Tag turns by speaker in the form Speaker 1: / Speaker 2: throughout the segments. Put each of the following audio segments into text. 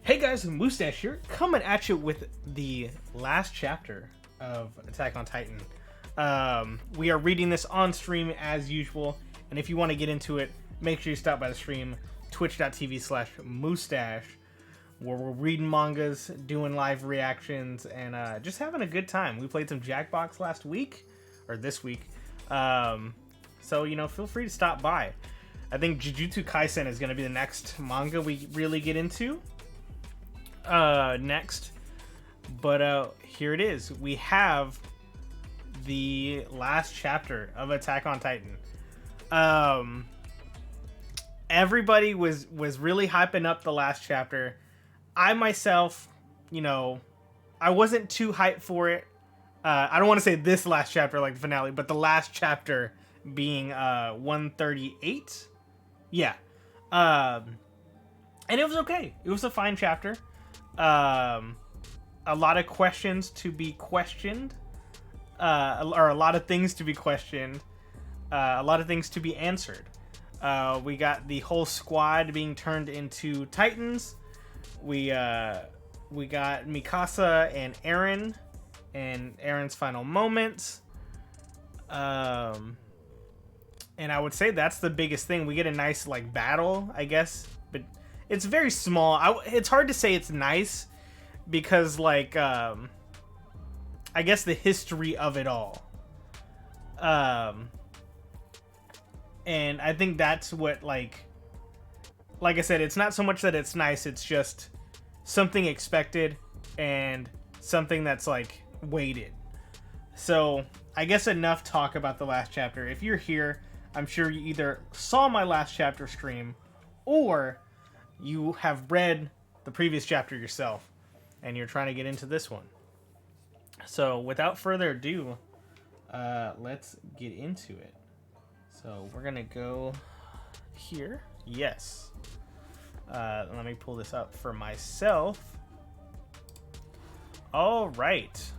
Speaker 1: Hey guys, Moustache here, coming at you with the last chapter of Attack on Titan. We are reading this on stream as usual, and if you want to get into it, make sure you stop by the stream, twitch.tv/Moustache, where we're reading mangas, doing live reactions, and just having a good time. We played some Jackbox last week, or this week, so, you know, feel free to stop by. I think Jujutsu Kaisen is going to be the next manga we really get into next, but here it is. We have the last chapter of Attack on Titan. Everybody was really hyping up the last chapter. I myself, you know, I wasn't too hyped for it. I don't want to say this last chapter like the finale, but the last chapter being 138. Yeah. And it was okay. It was a fine chapter. A lot of questions to be questioned, or a lot of things to be questioned, a lot of things to be answered. We got the whole squad being turned into Titans. We got Mikasa and Aaron's final moments. And I would say that's the biggest thing. We get a nice like battle, I guess, but it's very small. It's hard to say it's nice because, like, I guess the history of it all. And I think that's what, like I said, it's not so much that it's nice, it's just something expected and something that's, like, weighted. So, I guess enough talk about the last chapter. If you're here, I'm sure you either saw my last chapter stream or you have read the previous chapter yourself and you're trying to get into this one. So without further ado, let's get into it. So we're gonna go here. Yes. Let me pull this up for myself. All right.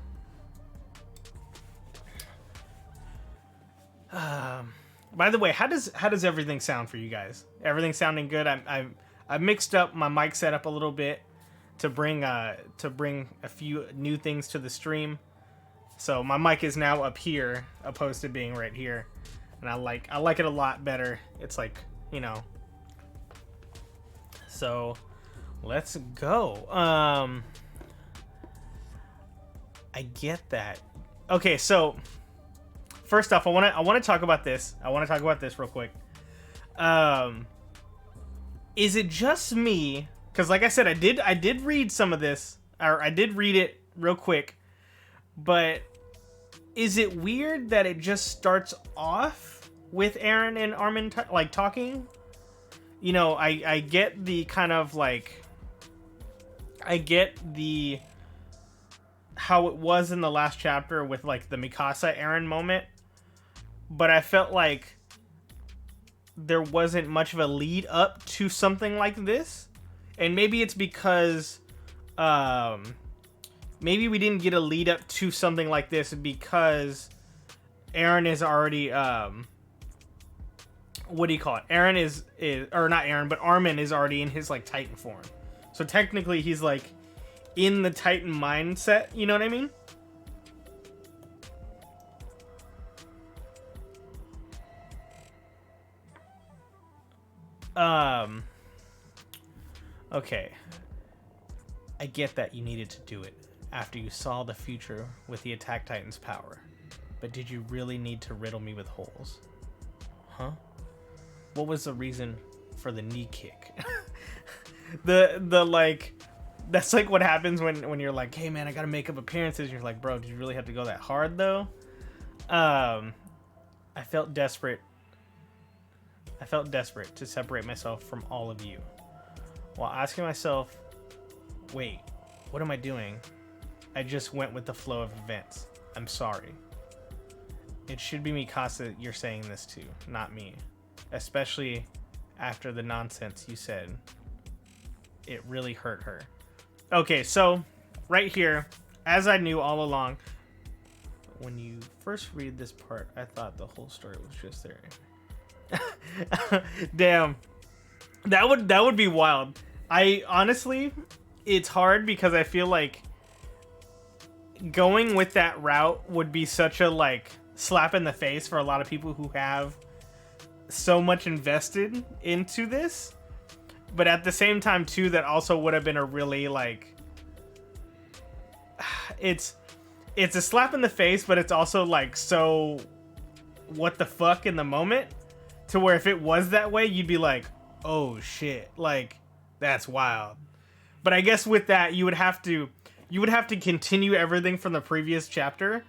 Speaker 1: By the way, how does everything sound for you guys? Everything sounding good? I mixed up my mic setup a little bit to bring a few new things to the stream. So my mic is now up here opposed to being right here, and I like it a lot better. It's like, you know. So let's go. I get that. Okay, so first off, I want to talk about this. I want to talk about this real quick. Is it just me? Because, like I said, I did read some of this, or I did read it real quick. But is it weird that it just starts off with Eren and Armin like talking? You know, I get the kind of like, I get the how it was in the last chapter with like the Mikasa Eren moment, but I felt like there wasn't much of a lead up to something like this. And maybe it's because maybe we didn't get a lead up to something like this because Eren is already what do you call it? Eren is or not Eren, but Armin is already in his like Titan form. So technically he's like in the Titan mindset, you know what I mean? Okay. I get that you needed to do it after you saw the future with the Attack Titan's power. But did you really need to riddle me with holes? Huh? What was the reason for the knee kick? the like, that's like what happens when you're like, hey man, I gotta make up appearances. And you're like, bro, did you really have to go that hard though? I felt desperate. I felt desperate to separate myself from all of you, while asking myself, wait, what am I doing? I just went with the flow of events. I'm sorry. It should be Mikasa you're saying this to, not me. Especially after the nonsense you said. It really hurt her. Okay, so right here, as I knew all along, when you first read this part, I thought the whole story was just there. Damn. That would be wild. I honestly, it's hard because I feel like going with that route would be such a like slap in the face for a lot of people who have so much invested into this. But at the same time too, that also would have been a really like it's a slap in the face, but it's also like so what the fuck in the moment, to where if it was that way you'd be like, oh shit, like that's wild. But I guess with that you would have to continue everything from the previous chapter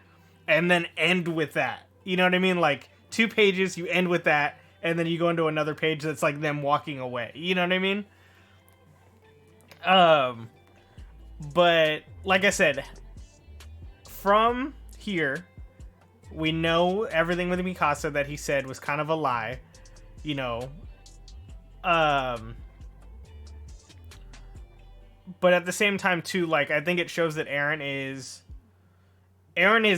Speaker 1: and then end with that. You know what I mean? Like 2 pages, you end with that, and then you go into another page that's like them walking away. You know what I mean? But like I said, from here, we know everything with Mikasa that he said was kind of a lie. You know, but at the same time too, like I think it shows that Eren is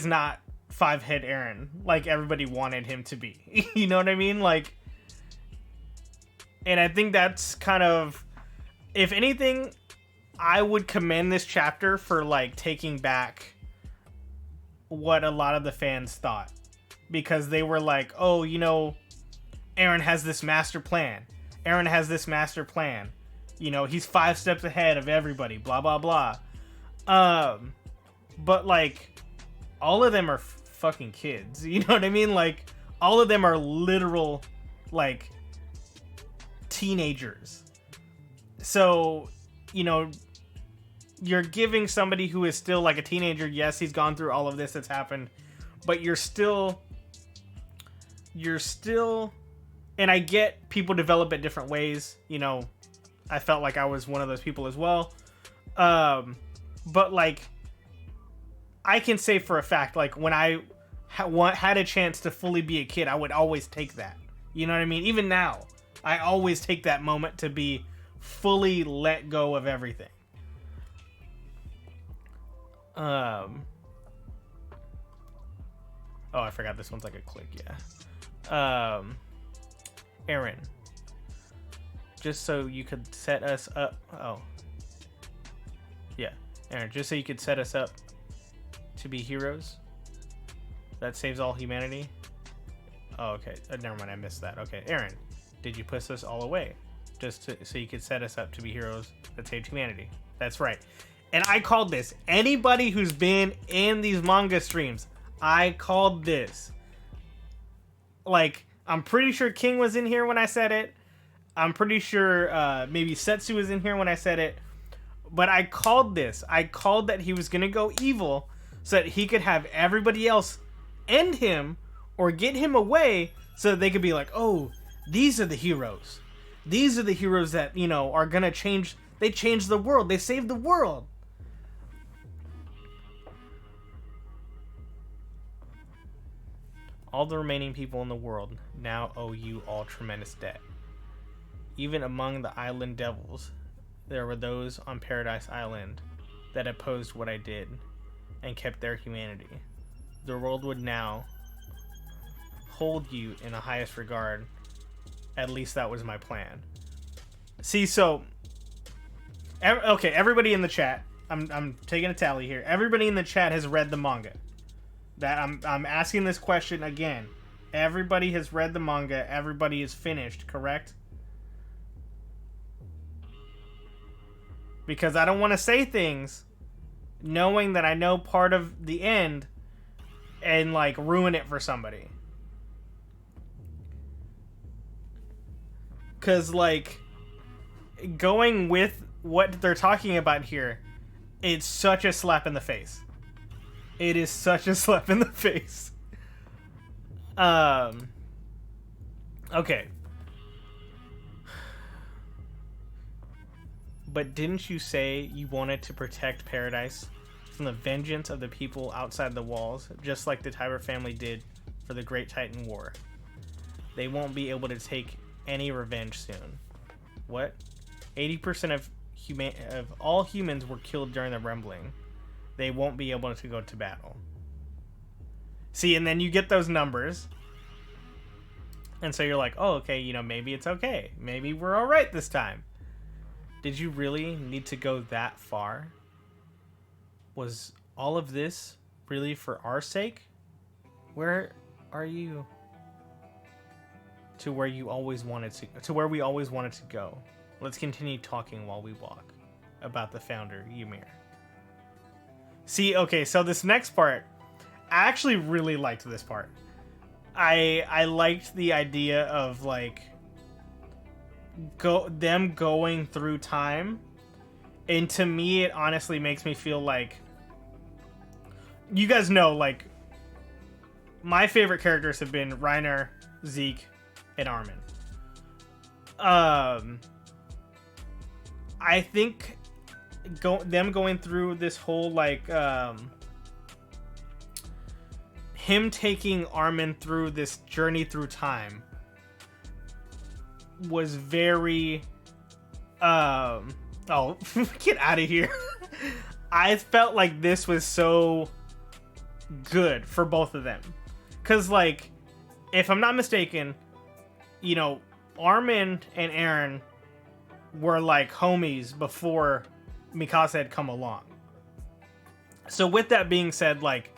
Speaker 1: not 5-head Eren like everybody wanted him to be. You know what I mean? Like, and I think that's kind of, if anything, I would commend this chapter for like taking back what a lot of the fans thought, because they were like, oh, you know, Eren has this master plan. Eren has this master plan. You know, he's 5 steps ahead of everybody, blah, blah, blah. But, like, all of them are fucking kids. You know what I mean? Like, all of them are literal, like, teenagers. So, you know, you're giving somebody who is still, like, a teenager, yes, he's gone through all of this that's happened, but you're still, and I get people develop it different ways, you know, I felt like I was one of those people as well. But like, I can say for a fact, like when I had a chance to fully be a kid, I would always take that. You know what I mean? Even now, I always take that moment to be fully let go of everything. Oh, I forgot this one's like a click, yeah. Eren. Just so you could set us up. Oh. Yeah. Eren, just so you could set us up to be heroes. That saves all humanity. Oh, okay. Never mind, I missed that. Okay. Eren, did you push us all away? So you could set us up to be heroes that saved humanity. That's right. And I called this. Anybody who's been in these manga streams, I called this. Like, I'm pretty sure King was in here when I said it. I'm pretty sure maybe Setsu was in here when I said it. But I called this. I called that he was going to go evil so that he could have everybody else end him or get him away so that they could be like, oh, these are the heroes. These are the heroes that, you know, are going to change. They changed the world. They saved the world. All the remaining people in the world now owe you all tremendous debt. Even among the island devils, there were those on Paradise Island that opposed what I did and kept their humanity. The world would now hold you in the highest regard. At least that was my plan. See, so okay, everybody in the chat, I'm taking a tally here. Everybody in the chat has read the manga. That I'm asking this question again. Everybody has read the manga. Everybody is finished, correct? Because I don't want to say things knowing that I know part of the end and like ruin it for somebody. Because like going with what they're talking about here, it's such a slap in the face. It is such a slap in the face. Okay. But didn't you say you wanted to protect Paradise from the vengeance of the people outside the walls, just like the Tiber family did for the Great Titan War? They won't be able to take any revenge soon. What? 80% of all humans were killed during the Rumbling. They won't be able to go to battle. See, and then you get those numbers. And so you're like, oh, okay, you know, maybe it's okay. Maybe we're all right this time. Did you really need to go that far? Was all of this really for our sake? Where are you? To where you always wanted to where we always wanted to go. Let's continue talking while we walk. About the founder, Ymir. See, okay, so this next part, I actually really liked this part. I liked the idea of like them going through time, and to me it honestly makes me feel like, you guys know, like, my favorite characters have been Reiner, Zeke, and Armin. I think them going through this whole like him taking Armin through this journey through time was very oh get out of here. I felt like this was so good for both of them, because like, if I'm not mistaken, you know, Armin and Eren were like homies before Mikasa had come along. So with that being said, like,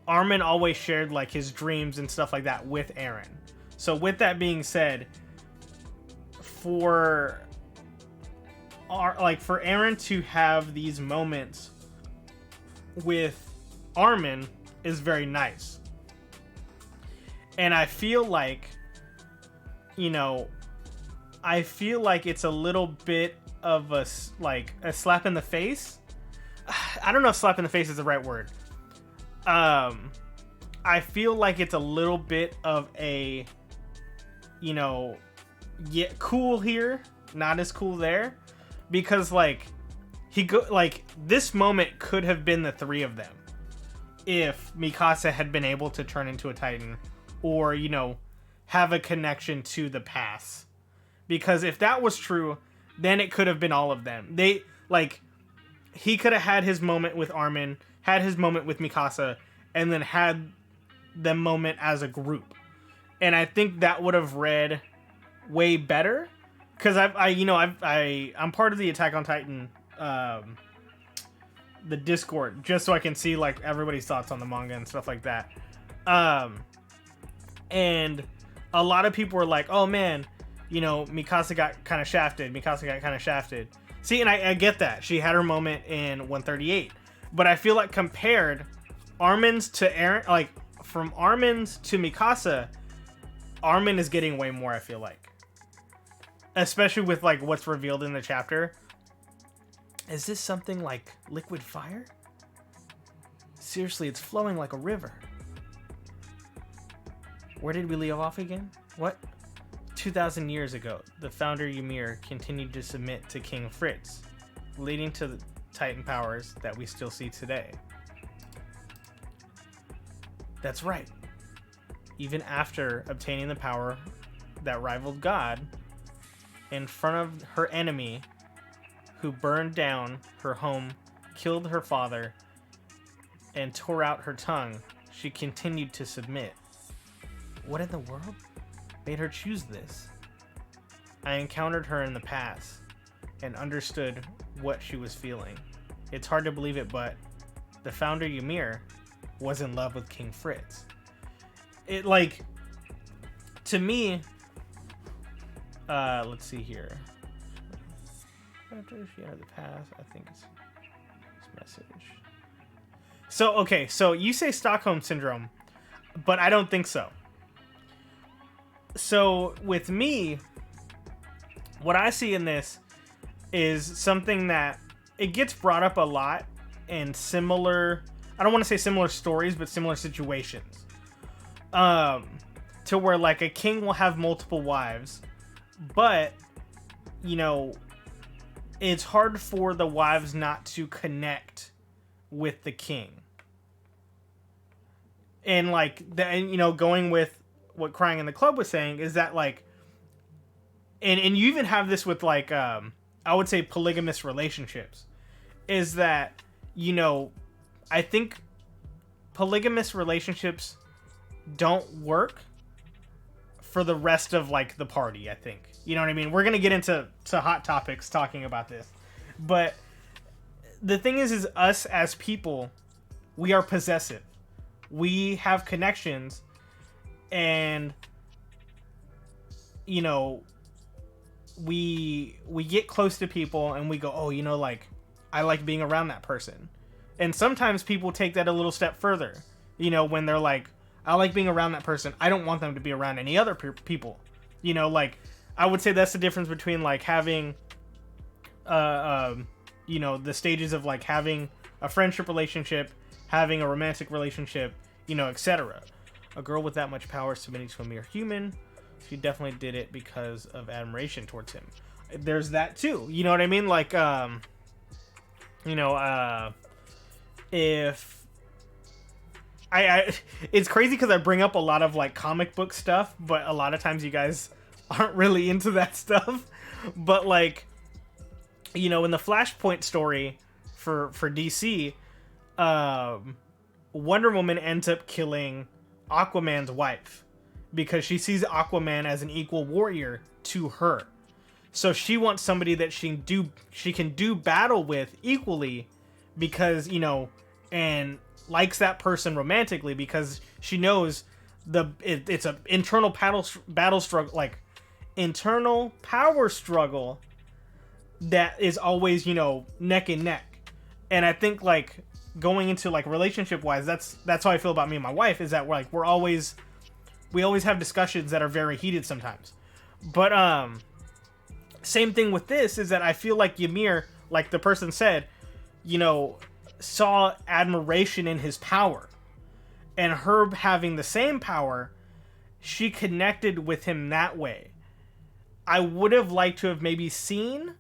Speaker 1: Armin always shared like his dreams and stuff like that with Eren. So with that being said, for Eren to have these moments with Armin is very nice. And I feel like, you know, I feel like it's a little bit of a slap in the face. I don't know if slap in the face is the right word. I feel like it's a little bit of a, you know, yeah, cool here, not as cool there, because like this moment could have been the three of them if Mikasa had been able to turn into a Titan, or, you know, have a connection to the past. Because if that was true, then it could have been all of them. They, like, he could have had his moment with Armin, had his moment with Mikasa, and then had the moment as a group. And I think that would have read way better. Because I'm part of the Attack on Titan, the Discord, just so I can see like everybody's thoughts on the manga and stuff like that. And a lot of people were like, "Oh man, you know, Mikasa got kind of shafted." See, and I get that. She had her moment in 138. But I feel like compared Armin's to Eren, like, from Armin's to Mikasa, Armin is getting way more, I feel like. Especially with, like, what's revealed in the chapter. Is this something like liquid fire? Seriously, it's flowing like a river. Where did we leave off again? What? 2,000 years ago, the founder Ymir continued to submit to King Fritz, leading to the Titan powers that we still see today. That's right. Even after obtaining the power that rivaled God, in front of her enemy, who burned down her home, killed her father, and tore out her tongue, she continued to submit. What in the world made her choose this? I encountered her in the past and understood what she was feeling. It's hard to believe it, but the founder Ymir was in love with King Fritz. It, like, to me, let's see here. After she entered the past, I think it's this message. So, okay, so you say Stockholm Syndrome, but I don't think so. So, with me, what I see in this is something that it gets brought up a lot in similar, I don't want to say similar stories, but similar situations. To where, like, a king will have multiple wives, but, you know, it's hard for the wives not to connect with the king. And, like, and, you know, going with what Crying in the Club was saying is that, like, and you even have this with, like, I would say polygamous relationships, is that, you know, I think polygamous relationships don't work for the rest of, like, the party, I think. You know what I mean? We're gonna get into hot topics talking about this, but the thing is us as people, we are possessive. We have connections, and you know, we get close to people and we go, oh, you know, like, I like being around that person. And sometimes people take that a little step further, you know, when they're like, I like being around that person, I don't want them to be around any other people, you know. Like, I would say that's the difference between like having you know, the stages of like having a friendship relationship, having a romantic relationship, you know, etc. A girl with that much power submitting to a mere human, she definitely did it because of admiration towards him. There's that too, you know what I mean? Like, you know, if I it's crazy because I bring up a lot of like comic book stuff, but a lot of times you guys aren't really into that stuff. But like, you know, in the Flashpoint story for DC, Wonder Woman ends up killing Aquaman's wife because she sees Aquaman as an equal warrior to her. So she wants somebody that she can do battle with equally, because, you know, and likes that person romantically because she knows it's a internal battle struggle, like internal power struggle that is always, you know, neck and neck. And I think like going into like relationship wise, that's how I feel about me and my wife, is that we're like, we always have discussions that are very heated sometimes. But same thing with this, is that I feel like Ymir, like the person said, you know, saw admiration in his power, and her having the same power, she connected with him that way. I would have liked to have maybe seen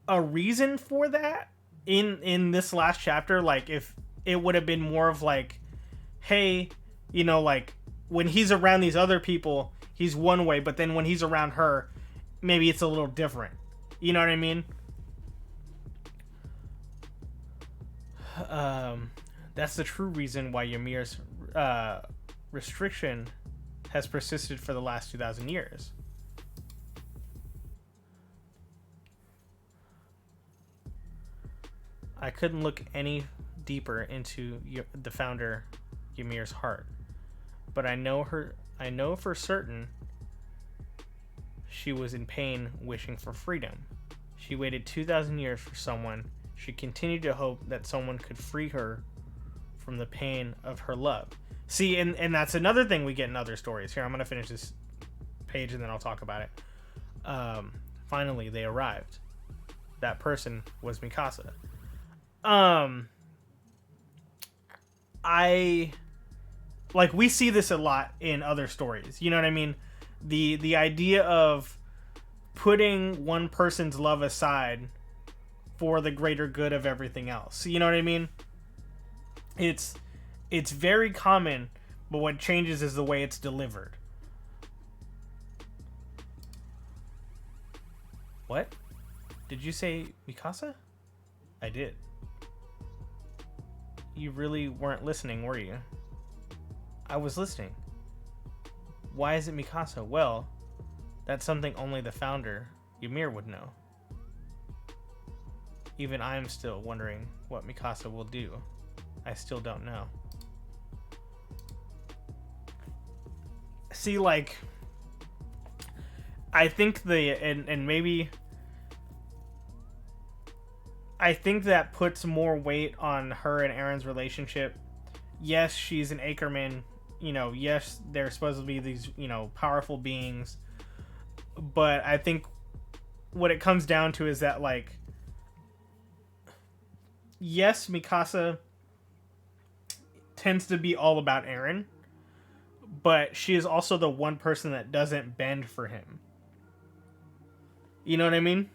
Speaker 1: a reason for that in this last chapter. Like, if it would have been more of like, hey, you know, like when he's around these other people, he's one way, but then when he's around her, maybe it's a little different. You know what I mean? That's the true reason why Ymir's restriction has persisted for the last 2,000 years. I couldn't look any deeper into the founder Ymir's heart, but I know for certain she was in pain, wishing for freedom. She waited 2,000 years for someone. She continued to hope that someone could free her from the pain of her love. See, and that's another thing we get in other stories. Here, I'm going to finish this page and then I'll talk about it. Finally, they arrived. That person was Mikasa. We see this a lot in other stories. You know what I mean? The idea of putting one person's love aside for the greater good of everything else. You know what I mean? It's very common, but what changes is the way it's delivered. What? Did you say Mikasa? I did. You really weren't listening, were you? I was listening. Why is it Mikasa? Well, that's something only the founder, Ymir, would know. Even I am still wondering what Mikasa will do. I still don't know. See, like, I think maybe I think that puts more weight on her and Aaron's relationship. Yes, she's an Ackerman. You know, yes, they're supposed to be these, you know, powerful beings. But I think what it comes down to is that, like, yes, Mikasa tends to be all about Aaron, but she is also the one person that doesn't bend for him. You know what I mean?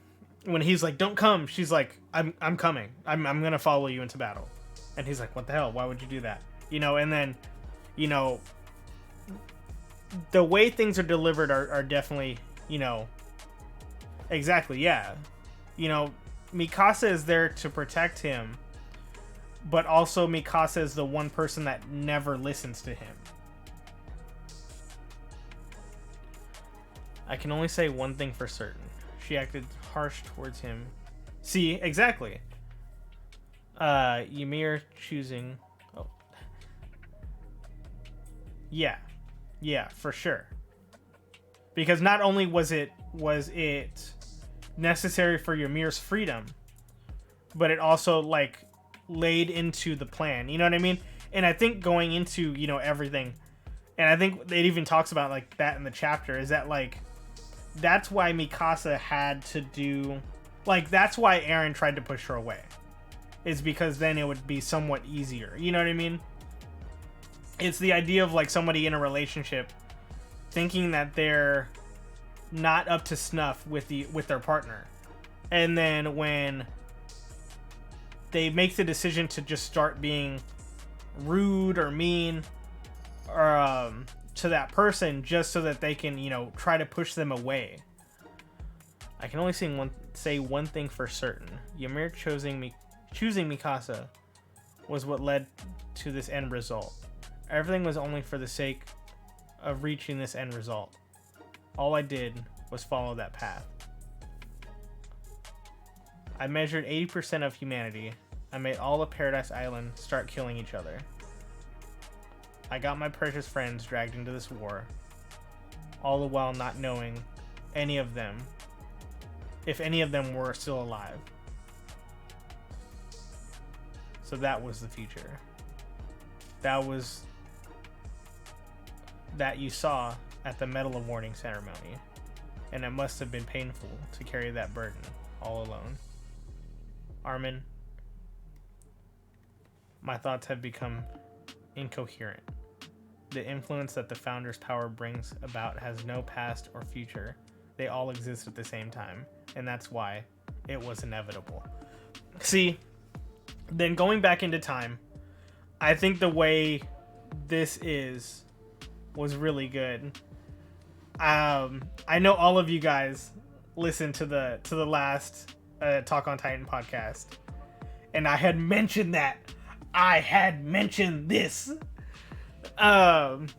Speaker 1: When he's like, don't come, she's like, I'm coming. I'm going to follow you into battle. And he's like, what the hell? Why would you do that? You know, and then, you know, the way things are delivered are definitely, you know, exactly, yeah. You know, Mikasa is there to protect him, but also Mikasa is the one person that never listens to him. I can only say one thing for certain. She acted harsh towards him. See, exactly. Ymir choosing... Oh. Yeah. Yeah, for sure. Because not only was it necessary for Ymir's freedom, but it also, like, laid into the plan. You know what I mean? And I think going into, you know, everything, and I think it even talks about, like, that in the chapter, is that, like, that's why Mikasa had to do... Like, that's why Eren tried to push her away. Is because then it would be somewhat easier. You know what I mean? It's the idea of, like, somebody in a relationship thinking that they're not up to snuff with their partner. And then when they make the decision to just start being rude or mean or to that person just so that they can, you know, try to push them away. I can only say one thing for certain. Ymir choosing Mikasa was what led to this end result. Everything was only for the sake of reaching this end result. All I did was follow that path. I measured 80% of humanity. I made all of Paradise Island start killing each other. I got my precious friends dragged into this war, all the while not knowing any of them, if any of them were still alive. So that was the future. That was that you saw at the Medal of Mourning ceremony, and it must have been painful to carry that burden all alone. Armin, my thoughts have become incoherent. The influence that the Founder's power brings about has no past or future. They all exist at the same time, and that's why it was inevitable. See, then going back into time, I think the way this was really good. I know all of you guys listened to the last Talk on Titan podcast, and I had mentioned that. I had mentioned this. And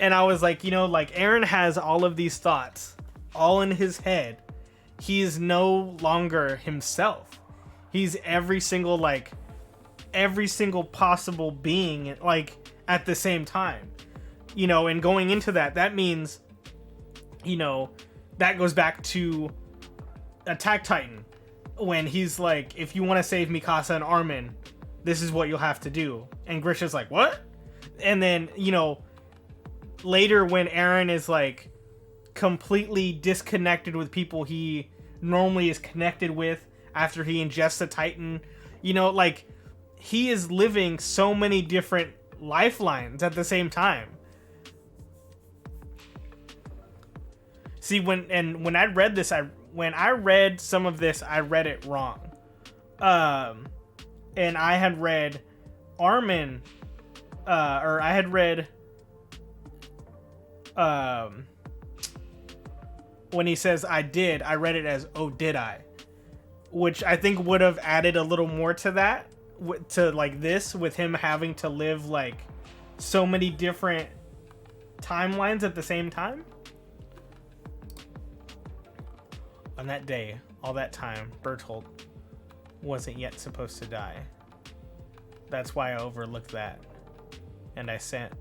Speaker 1: I was like, you know, like, Eren has all of these thoughts all in his head. He is no longer himself. He's every single possible being, like, at the same time. You know, and going into that means, you know, that goes back to Attack Titan, when he's like, if you want to save Mikasa and Armin, this is what you'll have to do. And Grisha's like, what? And then, you know, later when Eren is, like, completely disconnected with people he normally is connected with after he ingests a Titan, you know, like, he is living so many different lifelines at the same time. See, when I read this, when I read some of this, I read it wrong. And I had read Armin, or I had read, when he says I did, I read it as, oh, did I? Which I think would have added a little more to that, to, like, this, with him having to live, like, so many different timelines at the same time. On that day, all that time, Bertolt wasn't yet supposed to die. That's why I overlooked that. And I sent.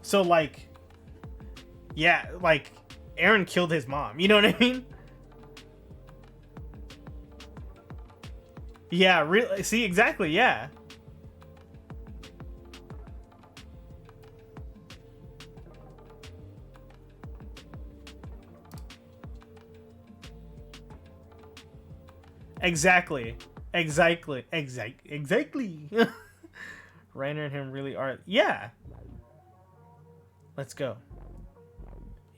Speaker 1: So, like, yeah, like, Eren killed his mom. You know what I mean? Yeah, really. See, exactly, yeah. Exactly. Reiner and him really are. Yeah. Let's go.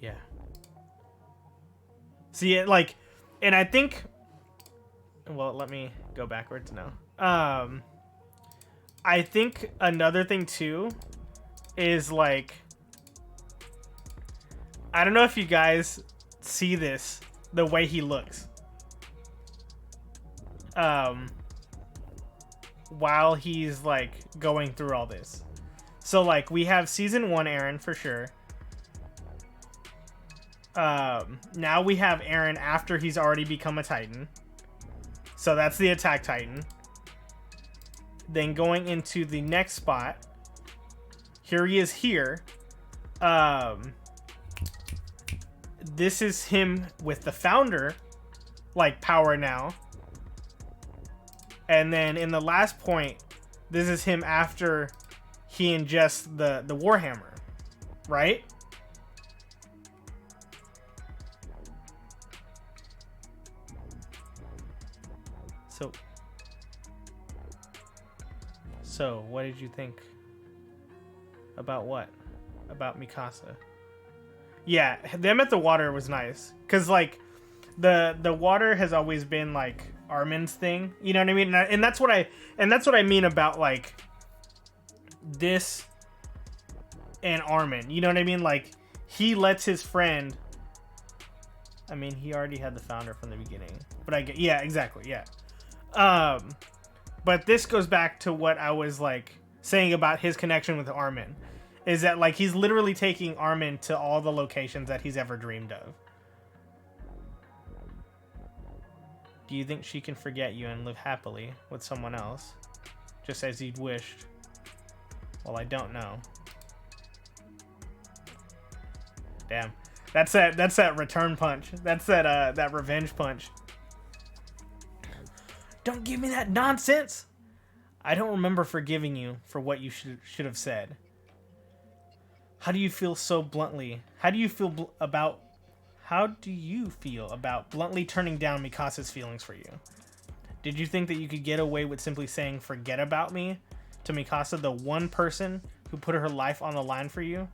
Speaker 1: Yeah. See, it, like, and I think, well, let me go backwards now. I think another thing too is, like, I don't know if you guys see this, the way he looks. While he's, like, going through all this. So like we have season 1 Eren for sure. Now we have Eren after he's already become a Titan. So that's the Attack Titan. Then going into the next spot, here he is here. This is him with the Founder, like, power now. And then in the last point, this is him after he ingests the Warhammer, right? So what did you think? About what? About Mikasa? Yeah, them at the water was nice. Cause like the water has always been like Armin's thing. You know what I mean? And that's what I mean about like this and Armin. You know what I mean? Like he lets his friend. I mean, he already had the Founder from the beginning. But I get, yeah, exactly, yeah. But this goes back to what I was like saying about his connection with Armin, is that like he's literally taking Armin to all the locations that he's ever dreamed of. Do you think she can forget you and live happily with someone else, just as you'd wished? Well, I don't know. Damn, that's that return punch. That's that revenge punch. Don't give me that nonsense. I don't remember forgiving you for what you should have said. How do you feel so bluntly? How do you feel about bluntly turning down Mikasa's feelings for you? Did you think that you could get away with simply saying forget about me to Mikasa, the one person who put her life on the line for you?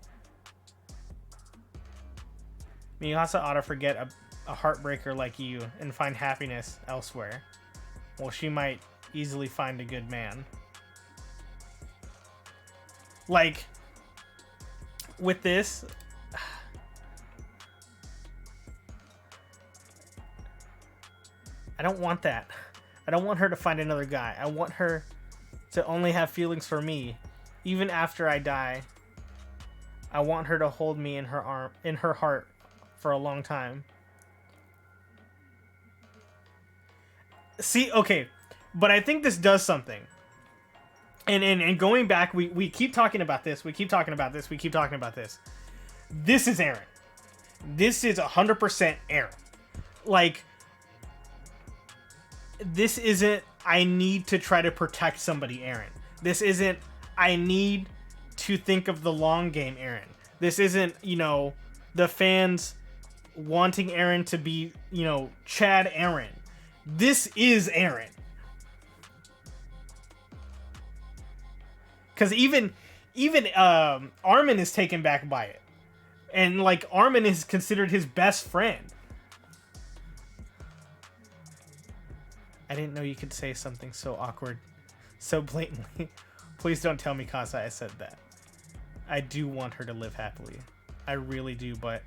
Speaker 1: Mikasa ought to forget a heartbreaker like you and find happiness elsewhere. Well, she might easily find a good man. Like, with this, I don't want that. I don't want her to find another guy. I want her to only have feelings for me. Even after I die, I want her to hold me in her heart for a long time. See, okay, but I think this does something. And going back, we keep talking about this. We keep talking about this. We keep talking about this. This is Eren. This is 100% Eren. Like, this isn't, I need to try to protect somebody, Eren. This isn't, I need to think of the long game, Eren. This isn't, you know, the fans wanting Eren to be, you know, Chad Eren. This is Eren. Because even Armin is taken back by it. And, like, Armin is considered his best friend. I didn't know you could say something so awkward, so blatantly. Please don't tell Mikasa I said that. I do want her to live happily. I really do, but...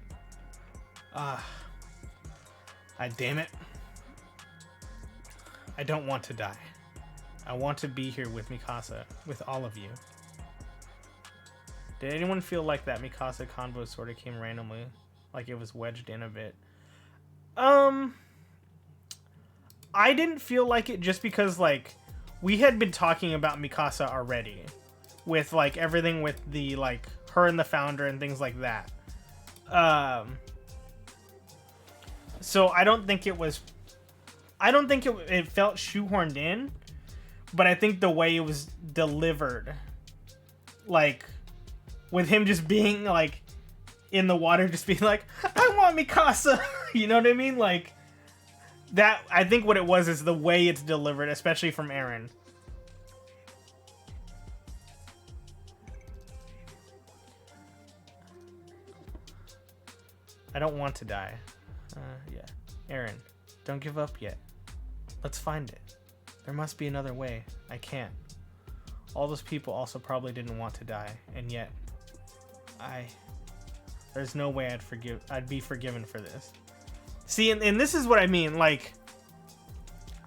Speaker 1: damn it. I don't want to die. I want to be here with Mikasa, with all of you. Did anyone feel like that Mikasa convo sort of came randomly? Like it was wedged in a bit? I didn't feel like it just because, like, we had been talking about Mikasa already. With, like, everything with the, like, her and the Founder and things like that. So I don't think it was... I don't think it felt shoehorned in, but I think the way it was delivered, like, with him just being, like, in the water, just being like, I want Mikasa, you know what I mean? Like, that, I think what it was is the way it's delivered, especially from Eren. I don't want to die. Yeah. Eren, don't give up yet. Let's find it. There must be another way. I can't. All those people also probably didn't want to die, and yet there's no way I'd be forgiven for this. See, and this is what I mean, like,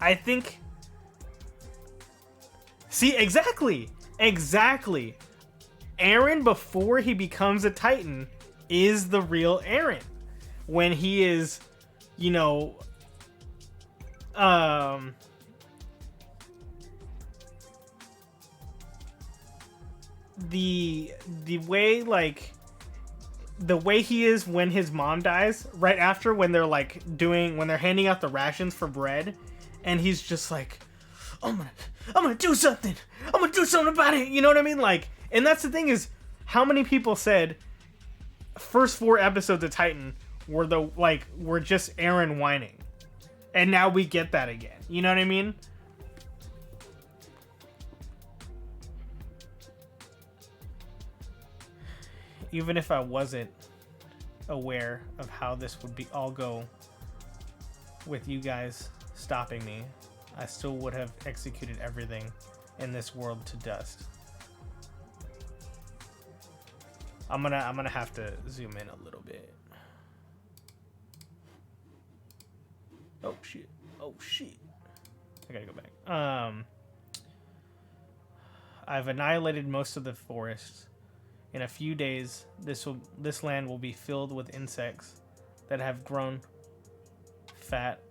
Speaker 1: I think, see, exactly, Eren, before he becomes a Titan, is the real Eren. When he is, you know, the way, like, the way he is when his mom dies, right after, when they're like when they're handing out the rations for bread, and he's just like, I'm gonna do something. I'm gonna do something about it. You know what I mean? Like, and that's the thing, is how many people said first 4 episodes of Titan were just Eren whining, and now we get that again. You know what I mean? Even if I wasn't aware of how this would all go with you guys stopping me, I still would have executed everything in this world to dust. I'm gonna have to zoom in a little bit. Oh shit. Oh shit. I gotta go back. I've annihilated most of the forests. In a few days, this land will be filled with insects that have grown fat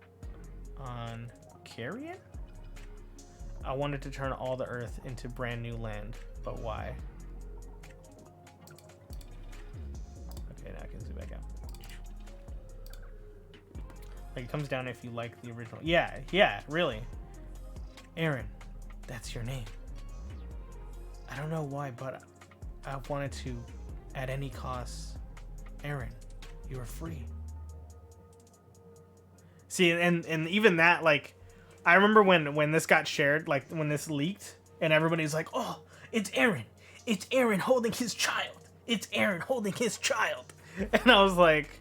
Speaker 1: on carrion? I wanted to turn all the earth into brand new land, but why? Okay, now I can zoom back out. Like, it comes down if you like the original. Yeah, really. Eren, that's your name. I don't know why, but I wanted to, at any cost. Eren, you are free. See, and even that, like, I remember when this got shared, like when this leaked, and everybody's like, oh, it's Eren. It's Eren holding his child. It's Eren holding his child. And I was like,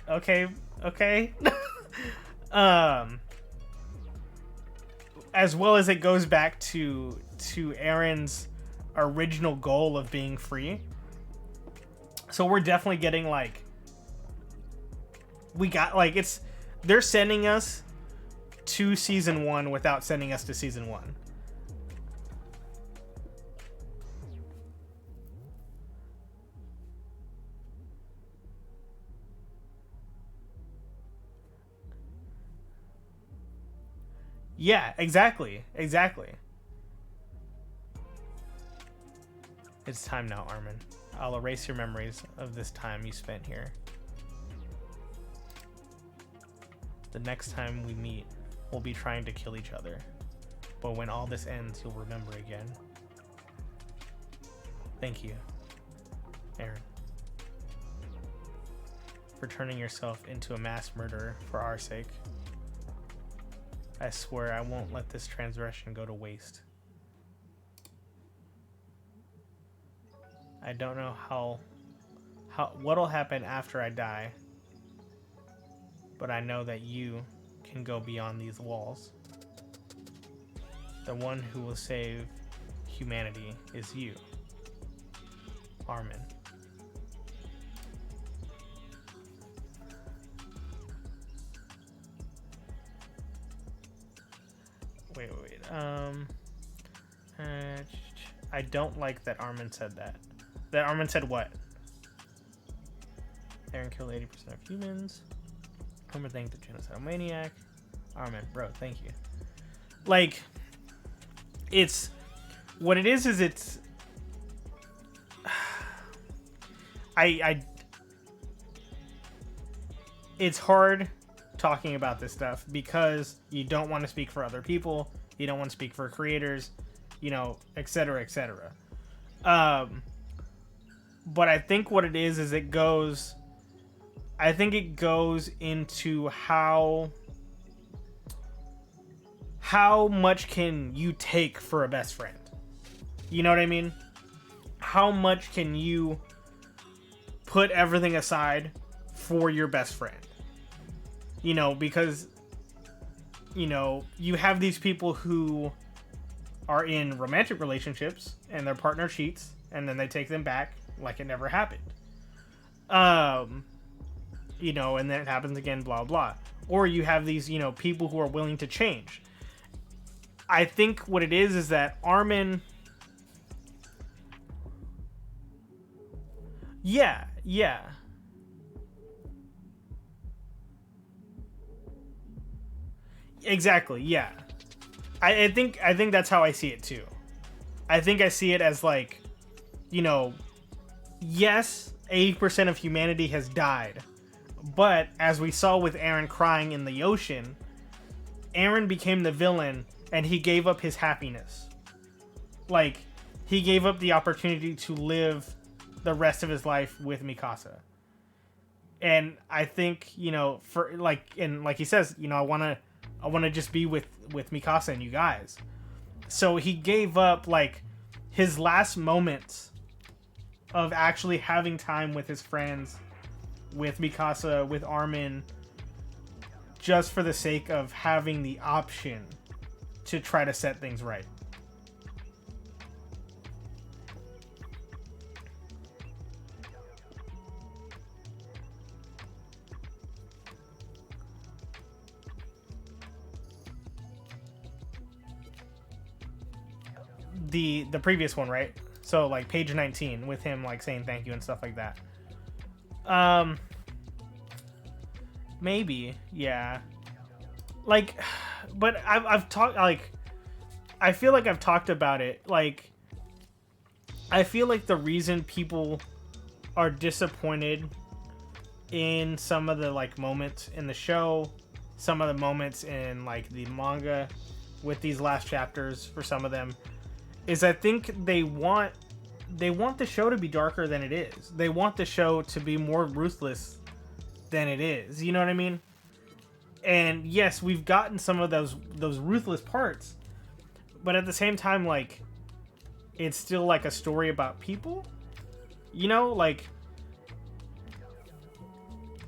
Speaker 1: okay. As well as it goes back to Eren's original goal of being free. So we're definitely getting, like, they're sending us to season 1 without sending us to season 1. Yeah, exactly. It's time now, Armin. I'll erase your memories of this time you spent here. The next time we meet, we'll be trying to kill each other. But when all this ends, you'll remember again. Thank you, Eren, for turning yourself into a mass murderer for our sake. I swear I won't let this transgression go to waste. I don't know what'll happen after I die, but I know that you can go beyond these walls. The one who will save humanity is you, Armin. Wait. I don't like that Armin said that. That Armin said what? Eren killed 80% of humans. Armin thanked the genocidal maniac. Armin, bro, thank you. Like, it's... What it is it's... It's hard talking about this stuff because you don't want to speak for other people. You don't want to speak for creators, you know, etc., etc. But I think what it is it goes... I think it goes into how much can you take for a best friend? You know what I mean? How much can you put everything aside for your best friend? You know, because, you know, you have these people who are in romantic relationships and their partner cheats and then they take them back like it never happened. You know, and then it happens again, blah, blah. Or you have these, you know, people who are willing to change. I think what it is that Armin Yeah, yeah. Exactly, yeah. I think that's how I see it too. I think I see it as like, you know, yes, 80% of humanity has died. But as we saw with Eren crying in the ocean, Eren became the villain and he gave up his happiness. Like, he gave up the opportunity to live the rest of his life with Mikasa. And I think, for like, and like he says, I want to just be with Mikasa and you guys. So he gave up like his last moments of actually having time with his friends, with Mikasa, with Armin, just for the sake of having the option to try to set things right. The previous one, right? So like page 19 with him like saying thank you and stuff like that. Um maybe, yeah. Like but I've talked like I feel like I've talked about it. Like I feel like the reason people are disappointed in some of the like moments in the show, some of the moments in like the manga with these last chapters for some of them is I think they want the show to be darker than it is. They want the show to be more ruthless than it is. You know what I mean? And yes, we've gotten some of those ruthless parts, but at the same time, like, it's still like a story about people. Like,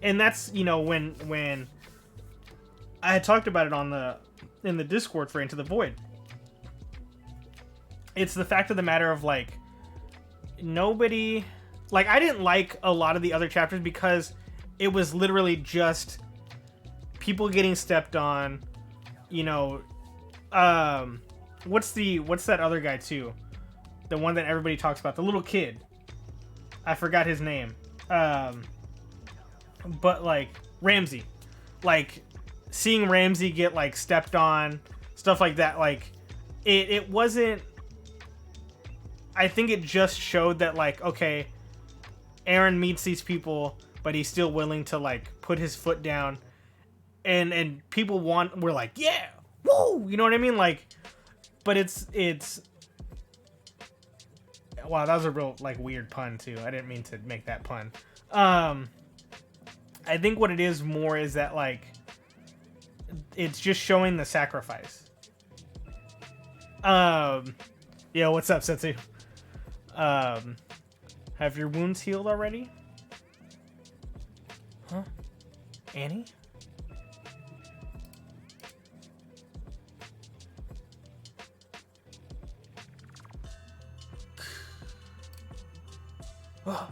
Speaker 1: and that's when I had talked about it in the Discord for Into the Void. It's the fact of the matter of like nobody, like, I didn't like a lot of the other chapters because it was literally just people getting stepped on. What's that other guy too? The one that everybody talks about, the little kid. I forgot his name. But like Ramsey, like seeing Ramsey get like stepped on, stuff like that. Like it wasn't. I think it just showed that like, okay, Eren meets these people, but he's still willing to like put his foot down, and people were like, yeah, woo, you know what I mean? Like, but it's wow, that was a real like weird pun too. I didn't mean to make that pun. I think what it is more is that like it's just showing the sacrifice. Yeah, what's up, Setsu? Have your wounds healed already? Huh? Annie? Oh,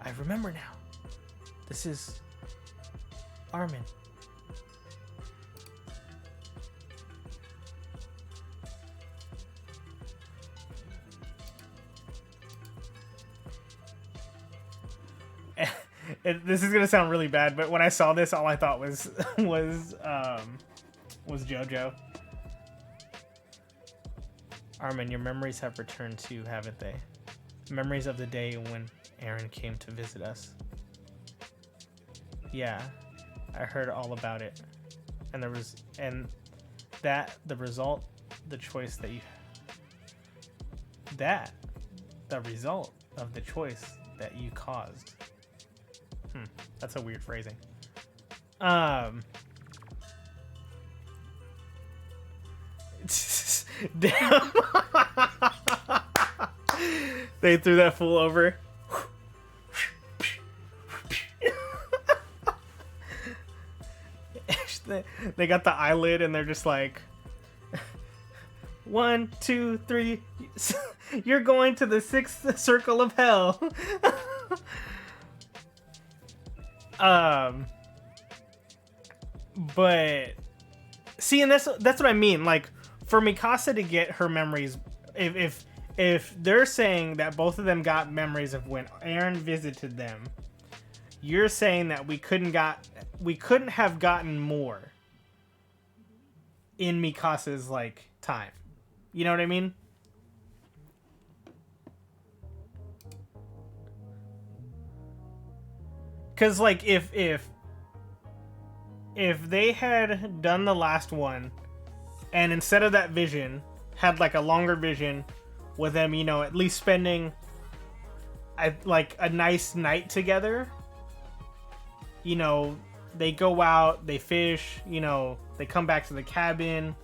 Speaker 1: I remember now. This is Armin. This is gonna sound really bad, but when I saw this, all I thought was JoJo. Armin, your memories have returned too, haven't they? Memories of the day when Eren came to visit us. Yeah, I heard all about it, and the result, the choice that you, the result of the choice that you caused. That's a weird phrasing. Damn. They threw that fool over. They got the eyelid and they're just like, 1, 2, 3. You're going to the 6th circle of hell. But see, and that's what I mean. Like, for Mikasa to get her memories, if if they're saying that both of them got memories of when Eren visited them, you're saying that we couldn't have gotten more in Mikasa's like time. You know what I mean? Cause like if they had done the last one, and instead of that vision had like a longer vision with them, you know, at least spending like a nice night together. You know, they go out, they fish, you know, they come back to the cabin,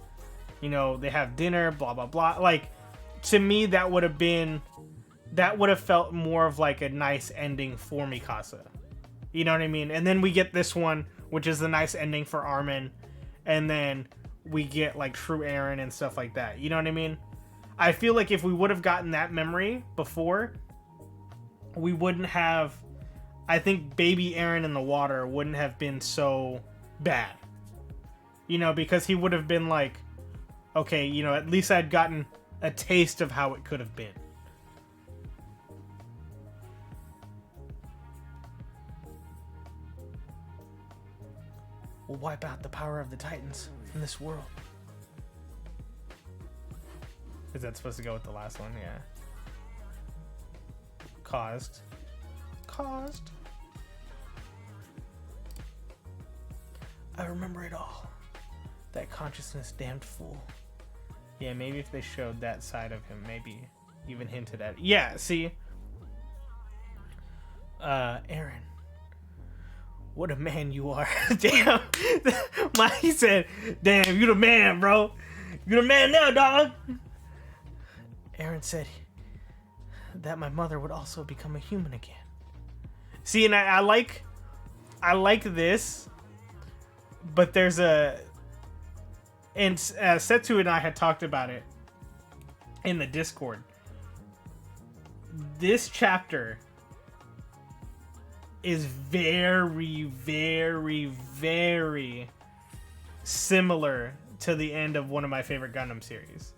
Speaker 1: you know, they have dinner, blah blah blah. Like, to me, that would have felt more of like a nice ending for Mikasa. You know what I mean? And then we get this one, which is the nice ending for Armin, and then we get like true Eren and stuff like that. You know what I mean? I feel like if we would have gotten that memory before, we wouldn't have. I think baby Eren in the water wouldn't have been so bad. You know, because he would have been like, okay, you know, at least I'd gotten a taste of how it could have been. We'll wipe out the power of the Titans from this world. Is that supposed to go with the last one? Yeah. Caused. I remember it all. That consciousness damned fool. Yeah, maybe if they showed that side of him, maybe even hinted at it. Yeah, see? Eren. What a man you are. Damn. He said, damn, you the man, bro. You the man now, dog. Eren said that my mother would also become a human again. See, and I like this, but there's a... And Setu and I had talked about it in the Discord. This chapter is very, very, very similar to the end of one of my favorite Gundam series.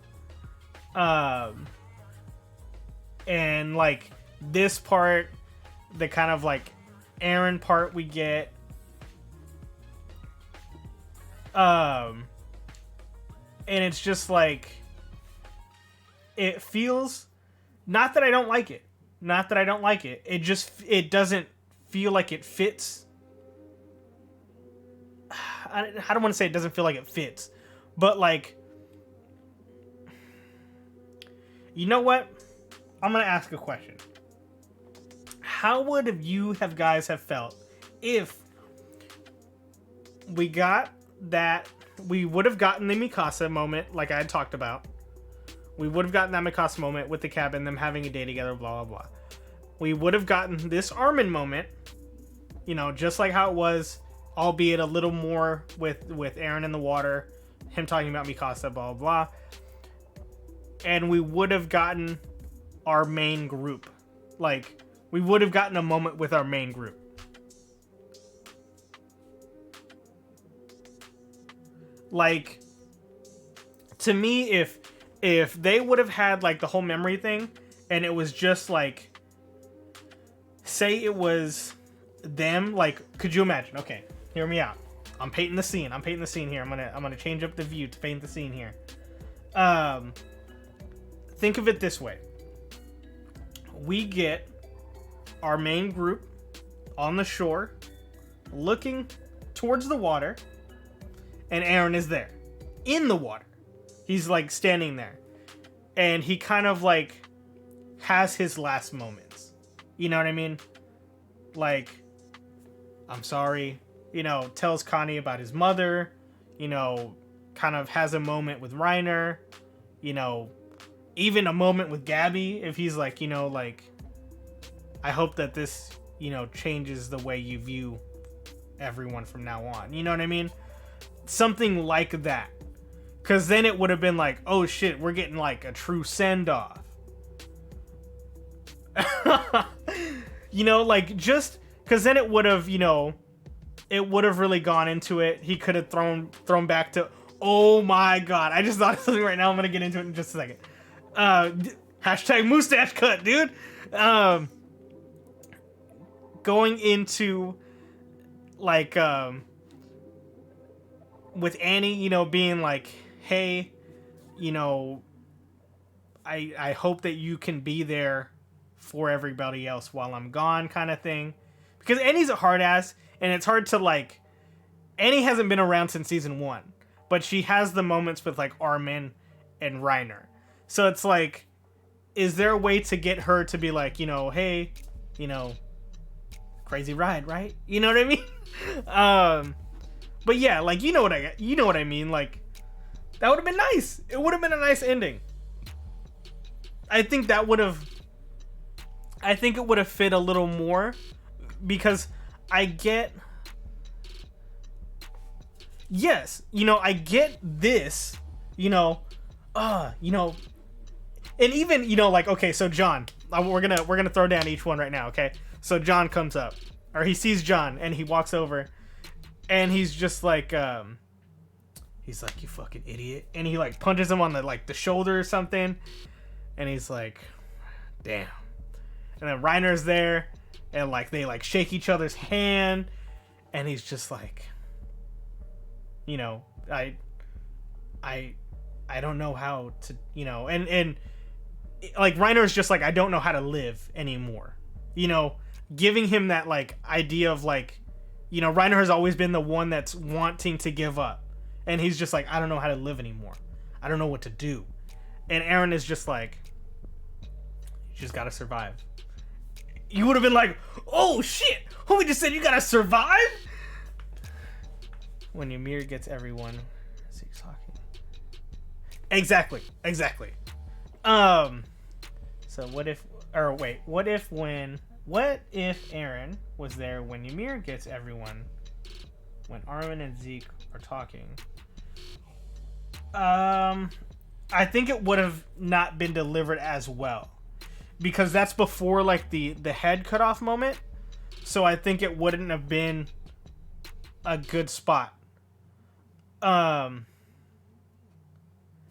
Speaker 1: And like this part, the kind of like Eren part we get, and it's just like, it feels, not that I don't like it, it just, it doesn't feel like it fits. I don't want to say it doesn't feel like it fits, but like, you know what? I'm going to ask a question. How would you guys have felt if we got that, we would have gotten the Mikasa moment like I had talked about. We would have gotten that Mikasa moment with the cabin, them having a day together, blah, blah, blah. We would have gotten this Armin moment, you know, just like how it was, albeit a little more with Eren in the water, him talking about Mikasa, blah, blah, blah. And we would have gotten our main group. Like, we would have gotten a moment with our main group. Like, to me, if they would have had like the whole memory thing, and it was just like, say it was them, like, could you imagine? Okay, hear me out. I'm painting the scene here. I'm gonna change up the view to paint the scene here. Think of it this way. We get our main group on the shore, looking towards the water, and Eren is there, in the water. He's like standing there, and he kind of like has his last moments. You know what I mean? Like, I'm sorry, you know, tells Connie about his mother, you know, kind of has a moment with Reiner, you know, even a moment with Gabby, if he's like, you know, like, I hope that this, you know, changes the way you view everyone from now on. You know what I mean? Something like that. Because then it would have been like, oh shit, we're getting like a true send-off. You know, like, just because then it would have, you know, it would have really gone into it. He could have thrown back to, oh my god, I just thought of something right now. I'm going to get into it in just a second. Hashtag mustache cut, dude. Going into like with Annie, you know, being like, hey, you know, I hope that you can be there for everybody else while I'm gone, kind of thing. Because Annie's a hard ass, and it's hard to like. Annie hasn't been around since season 1, but she has the moments with like Armin and Reiner. So it's like, is there a way to get her to be like, you know, hey, you know, crazy ride, right? You know what I mean? But yeah, like you know what I mean. Like that would have been nice. It would have been a nice ending. I think it would have fit a little more because I get. Yes, you know, I get this, you know, you know, and even, you know, like, okay, so John, we're gonna throw down each one right now, okay? So John comes up, or he sees John, and he walks over, and he's just like, he's like, you fucking idiot, and he like punches him on the shoulder or something, and he's like, damn, and then Reiner's there, and like they like shake each other's hand, and he's just like, you know, I don't know how to, you know, and like Reiner's just like, I don't know how to live anymore, you know, giving him that like idea of like, you know, Reiner has always been the one that's wanting to give up, and he's just like, I don't know how to live anymore, I don't know what to do, and Eren is just like, you just gotta survive. You would have been like, oh shit, homie just said you gotta survive. When Ymir gets everyone, Zeke's talking. Exactly. So what if Eren was there when Ymir gets everyone, when Armin and Zeke are talking? I think it would have not been delivered as well, because that's before like the head cut off moment. So I think it wouldn't have been a good spot.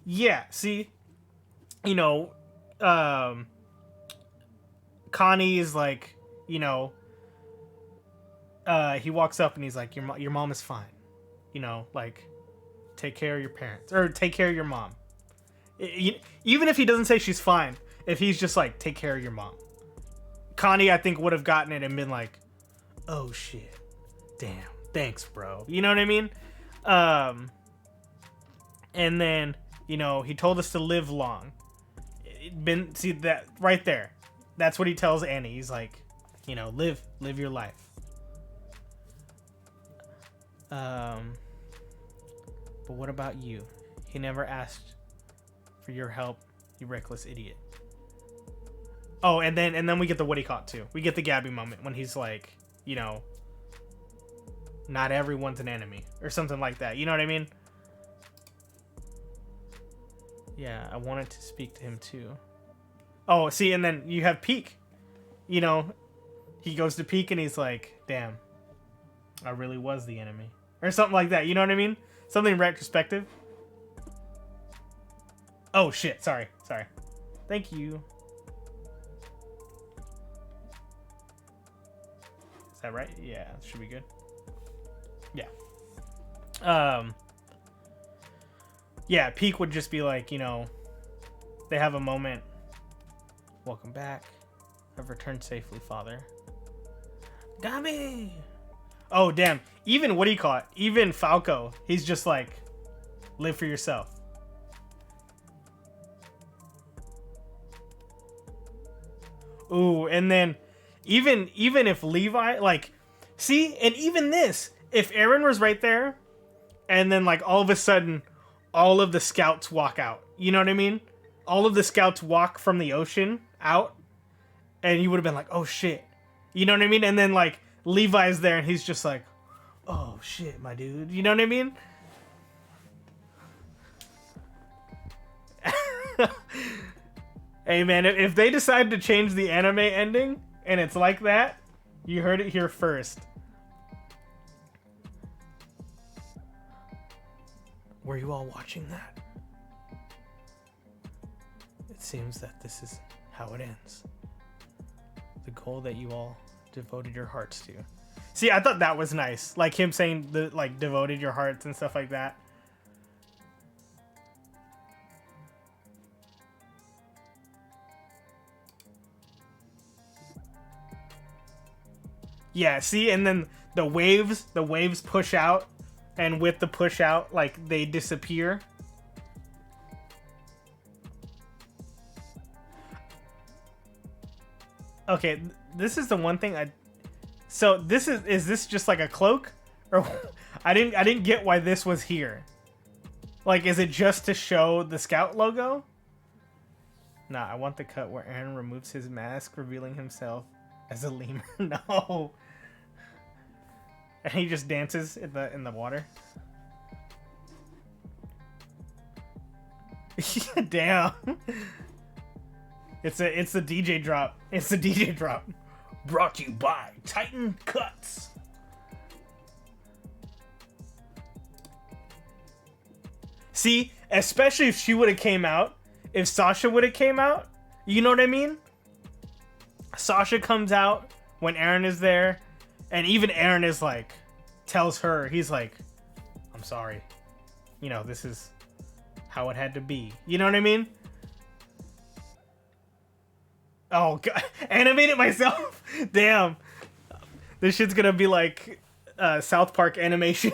Speaker 1: Yeah, see, you know, Connie is like, you know, he walks up and he's like, your mom is fine, you know, like, take care of your parents, or take care of your mom. Even if he doesn't say she's fine, if he's just like, take care of your mom, Connie, I think, would have gotten it and been like, oh shit, damn, thanks, bro. You know what I mean? And then, you know, he told us to live long. See that right there? That's what he tells Annie. He's like, you know, live your life. But what about you? He never asked for your help, you reckless idiot. Oh, and then we get the what he caught too. We get the Gabby moment when he's like, you know, not everyone's an enemy or something like that. You know what I mean? Yeah, I wanted to speak to him too. Oh, see, and then you have Peak. You know, he goes to Peak and he's like, damn, I really was the enemy. Or something like that, you know what I mean? Something retrospective. Oh, shit, sorry. Thank you. Is that right? Yeah, should be good. Yeah. Yeah, Peak would just be like, you know, they have a moment. Welcome back. I've returned safely, father. Gami! Oh, damn. Even what do you call it? Even Falco, he's just like, live for yourself. Ooh, and then even if Levi, like, see, and even this, if Eren was right there, and then like all of a sudden, all of the scouts walk out. You know what I mean? All of the scouts walk from the ocean out, and you would have been like, oh shit. You know what I mean? And then like Levi's there and he's just like, oh shit, my dude. You know what I mean? Hey man, if they decide to change the anime ending and it's like that, you heard it here first. Were you all watching that? It seems that this is how it ends. The goal that you all devoted your hearts to. See, I thought that was nice. Like him saying the like devoted your hearts and stuff like that. Yeah, see, and then the waves push out, and with the push out, like they disappear. Okay, this is the one thing I. So this is this just like a cloak, or I didn't get why this was here. Like, is it just to show the Scout logo? Nah, I want the cut where Eren removes his mask, revealing himself as a lemur. No. And he just dances in the water. Damn. It's the DJ drop. It's the DJ drop. Brought to you by Titan Cuts. See, especially if she would have came out, if Sasha would have came out, you know what I mean? Sasha comes out when Eren is there, and even Eren is like, tells her, he's like, I'm sorry. You know, this is how it had to be. You know what I mean? Oh, God. Animate it myself? Damn. This shit's gonna be like South Park animation.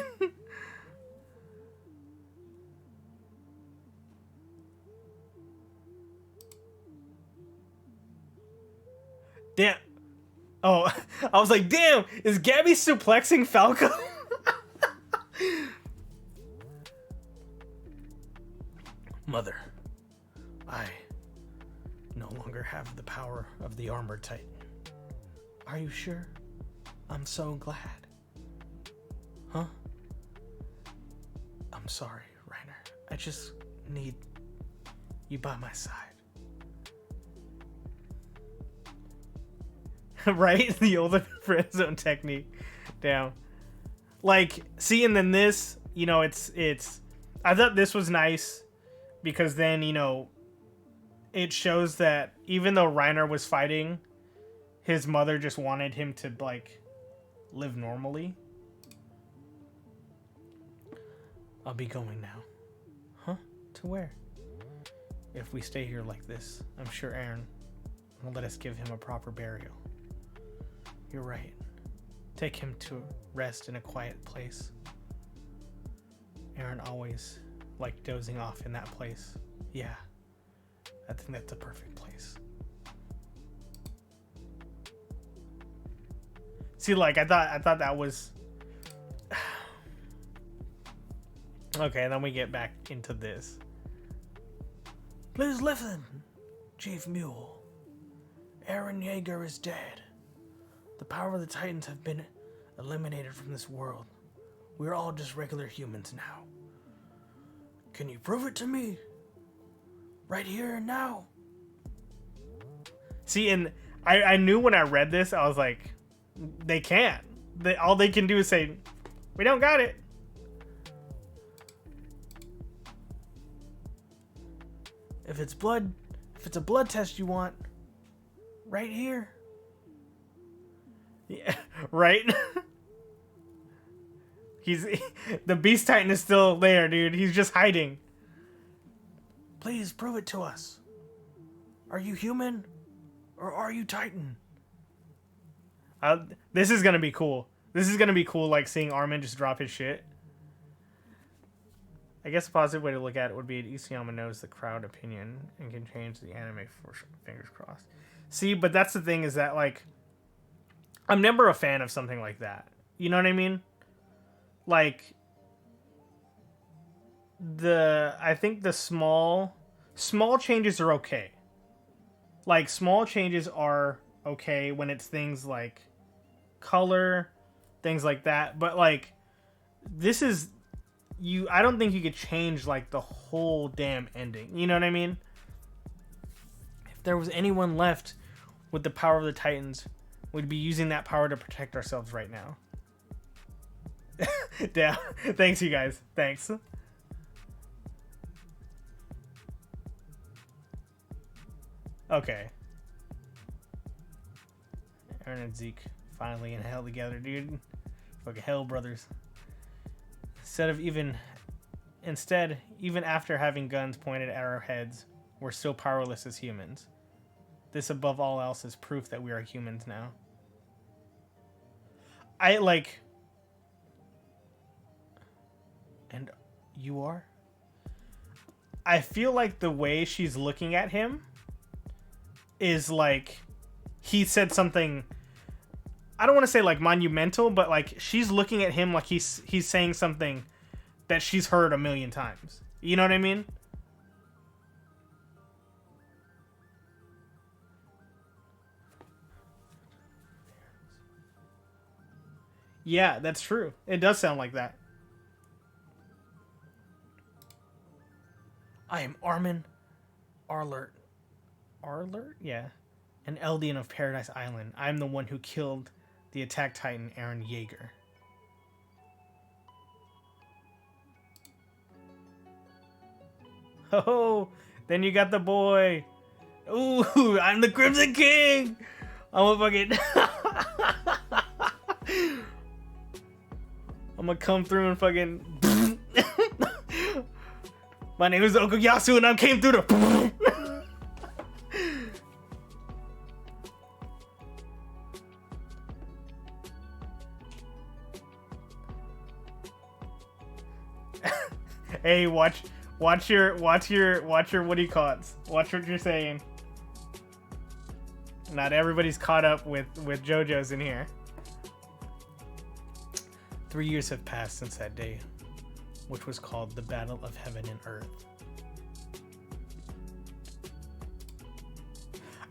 Speaker 1: Damn. Oh, I was like, damn, is Gabby suplexing Falco? Mother, I no longer have the power of the Armored Titan. Are you sure? I'm so glad. Huh? I'm sorry, Reiner. I just need you by my side. Right? The old friend zone technique. Damn. Like, see, and then this, you know, it's I thought this was nice because then, you know, it shows that even though Reiner was fighting, his mother just wanted him to, like, live normally. I'll be going now. Huh? To where? If we stay here like this, I'm sure Eren will let us give him a proper burial. You're right. Take him to rest in a quiet place. Eren always liked dozing off in that place. Yeah, I think that's a perfect place. See, like, I thought that was... Okay, then we get back into this. Please listen, Chief Mule. Eren Yeager is dead. The power of the Titans have been eliminated from this world. We're all just regular humans now. Can you prove it to me? Right here and now? See, and I knew when I read this, I was like, they can't. All they can do is say, we don't got it. If it's a blood test you want, right here. Yeah, right? The Beast Titan is still there, dude. He's just hiding. Please prove it to us. Are you human or are you Titan? This is gonna be cool. This is gonna be cool, like seeing Armin just drop his shit. I guess a positive way to look at it would be Isayama knows the crowd opinion and can change the anime for fingers crossed. See, but that's the thing is that, like, I'm never a fan of something like that. You know what I mean? Like, I think the small changes are okay. Like, small changes are okay when it's things like color, things like that. But, like, this is... I don't think you could change, like, the whole damn ending. You know what I mean? If there was anyone left with the power of the Titans, we'd be using that power to protect ourselves right now. Damn. Thanks, you guys. Thanks. Okay. Eren and Zeke finally in hell together, dude. Fucking hell, brothers. Instead, even after having guns pointed at our heads, we're still powerless as humans. This, above all else, is proof that we are humans now. And you are? I feel like the way she's looking at him is like he said something, I don't want to say like monumental, but like she's looking at him like he's saying something that she's heard a million times. You know what I mean? Yeah, that's true. It does sound like that. I am Armin Arlert. Arlert? Yeah. An Eldian of Paradise Island. I am the one who killed the Attack Titan Eren Yeager. Oh, then you got the boy. Ooh, I'm the Crimson King. I'm a fucking... I'm gonna come through and fucking... My name is Okuyasu and I came through the... Hey, watch your what do you call it? Watch what you're saying. Not everybody's caught up with JoJo's in here. 3 years have passed since that day, which was called the Battle of Heaven and Earth.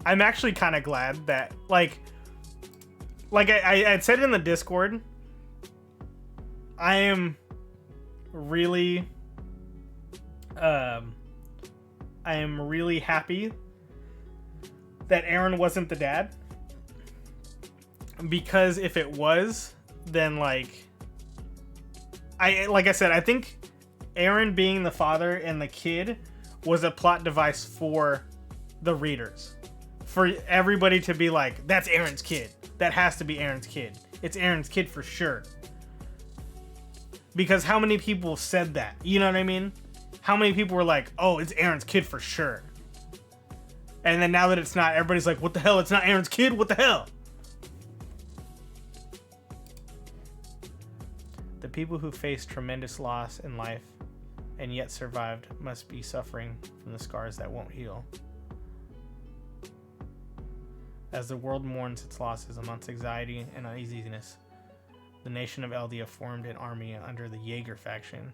Speaker 1: I'm actually kind of glad that, like I had said in the Discord, I am really happy that Eren wasn't the dad, because if it was, then like I said, I think Eren being the father and the kid was a plot device for the readers, for everybody to be like, that's Eren's kid, that has to be Eren's kid, it's Eren's kid for sure. Because how many people said that? You know what I mean? How many people were like, oh, it's Eren's kid for sure. And then now that it's not, everybody's like, what the hell? It's not Eren's kid? What the hell? The people who face tremendous loss in life and yet survived must be suffering from the scars that won't heal. As the world mourns its losses amongst anxiety and uneasiness, the nation of Eldia formed an army under the Yeager faction,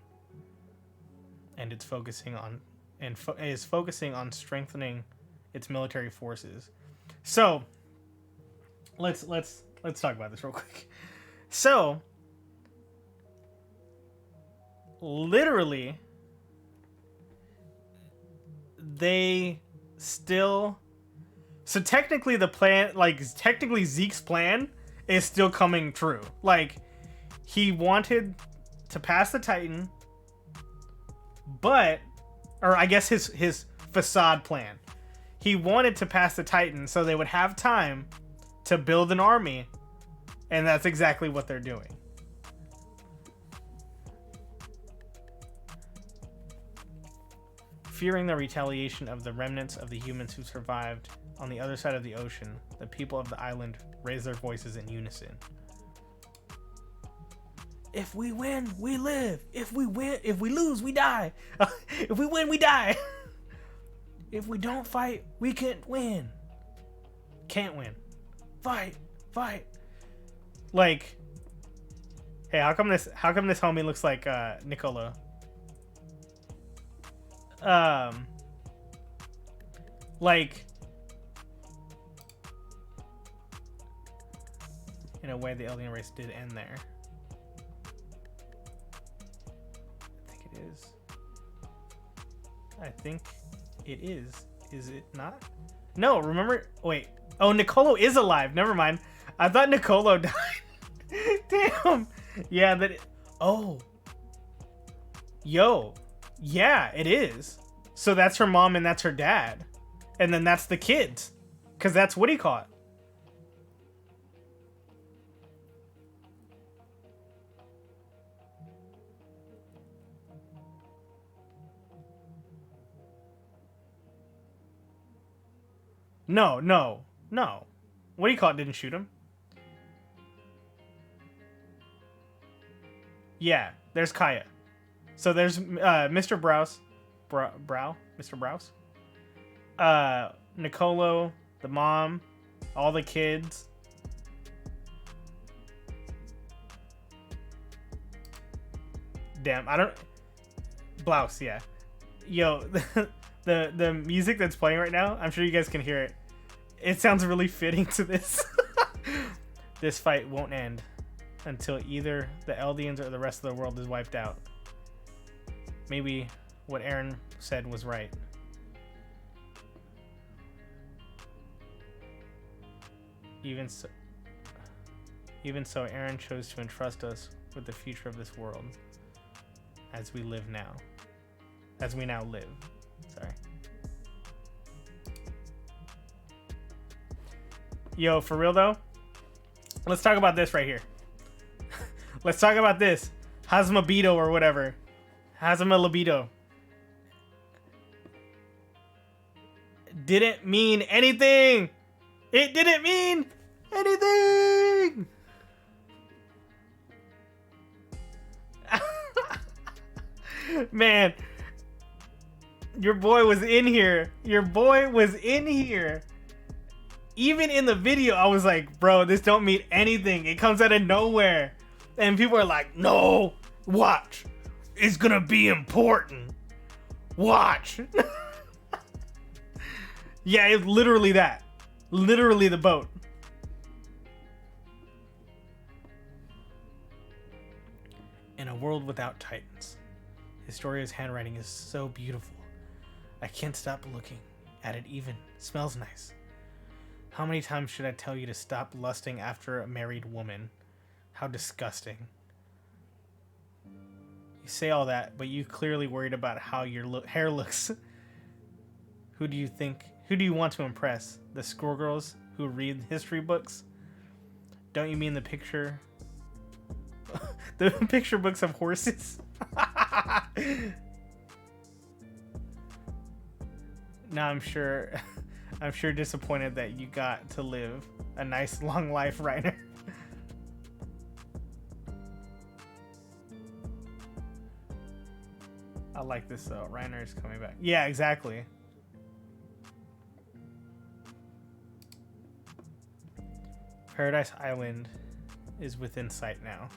Speaker 1: and is focusing on strengthening its military forces. So, let's talk about this real quick. So, literally, they still. So technically, the plan, technically Zeke's plan is still coming true. Like, he wanted to pass the Titan, or I guess his facade plan. He wanted to pass the Titan so they would have time to build an army, and that's exactly what they're doing. Fearing the retaliation of the remnants of the humans who survived on the other side of the ocean, the people of the island raised their voices in unison. If we win, we live. If we lose, we die. If we win, we die. If we don't fight, we can't win. Can't win. Fight. Like, hey, how come this homie looks like Niccolo? Like, in a way, the Eldian race did end there. I think it is. Is it not? No, remember? Wait. Oh, Niccolo is alive. Never mind. I thought Niccolo died. Damn. Yeah, oh. Yo. Yeah, it is. So that's her mom and that's her dad. And then that's the kids. Because that's what he caught. No, no, no. What he caught didn't shoot him. Yeah, there's Kaya. So there's Mr. Browse. Mr. Browse? Nicolo, the mom, all the kids. Damn, I don't... Blouse, yeah. Yo, the music that's playing right now, I'm sure you guys can hear it. It sounds really fitting to this. This fight won't end until either the Eldians or the rest of the world is wiped out. Maybe what Eren said was right. Even so, Eren chose to entrust us with the future of this world as we live now. As we now live. Sorry. Yo, for real though, let's talk about this right here. Let's talk about this. Hazmabido or whatever. Hazma libido. Didn't mean anything. It didn't mean anything. Man, your boy was in here. Your boy was in here. Even in the video, I was like, bro, this don't mean anything. It comes out of nowhere. And people are like, no, watch. It's gonna be important. Watch. Yeah, it's literally that. Literally the boat. In a world without titans, Historia's handwriting is so beautiful. I can't stop looking at it even. It smells nice. How many times should I tell you to stop lusting after a married woman? How disgusting. You say all that, but you clearly worried about how your hair looks. Who do you want to impress? The schoolgirls who read history books? Don't you mean the picture... the picture books of horses? Now I'm sure disappointed that you got to live a nice long life, Reiner. I like this though. Reiner is coming back. Yeah, exactly. Paradise Island is within sight now.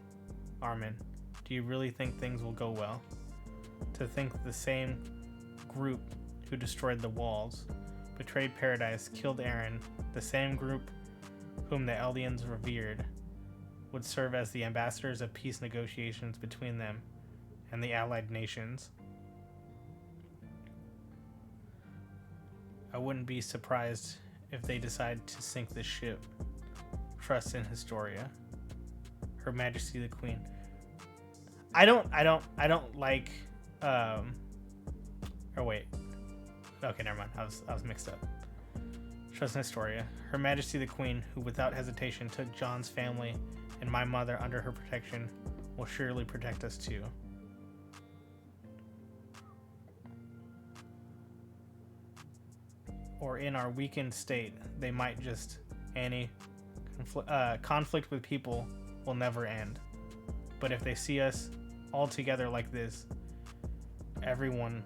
Speaker 1: Armin, do you really think things will go well? To think the same group who destroyed the walls, betrayed Paradise, killed Eren, the same group whom the Eldians revered, would serve as the ambassadors of peace negotiations between them and the allied nations. I wouldn't be surprised if they decide to sink the ship. Trust in Historia. Her Majesty the Queen. I don't like or wait. Okay, never mind. I was mixed up. Trust in Historia. Her Majesty the Queen, who without hesitation took John's family and my mother under her protection, will surely protect us too. Or in our weakened state, they might just... conflict with people will never end. But if they see us all together like this, everyone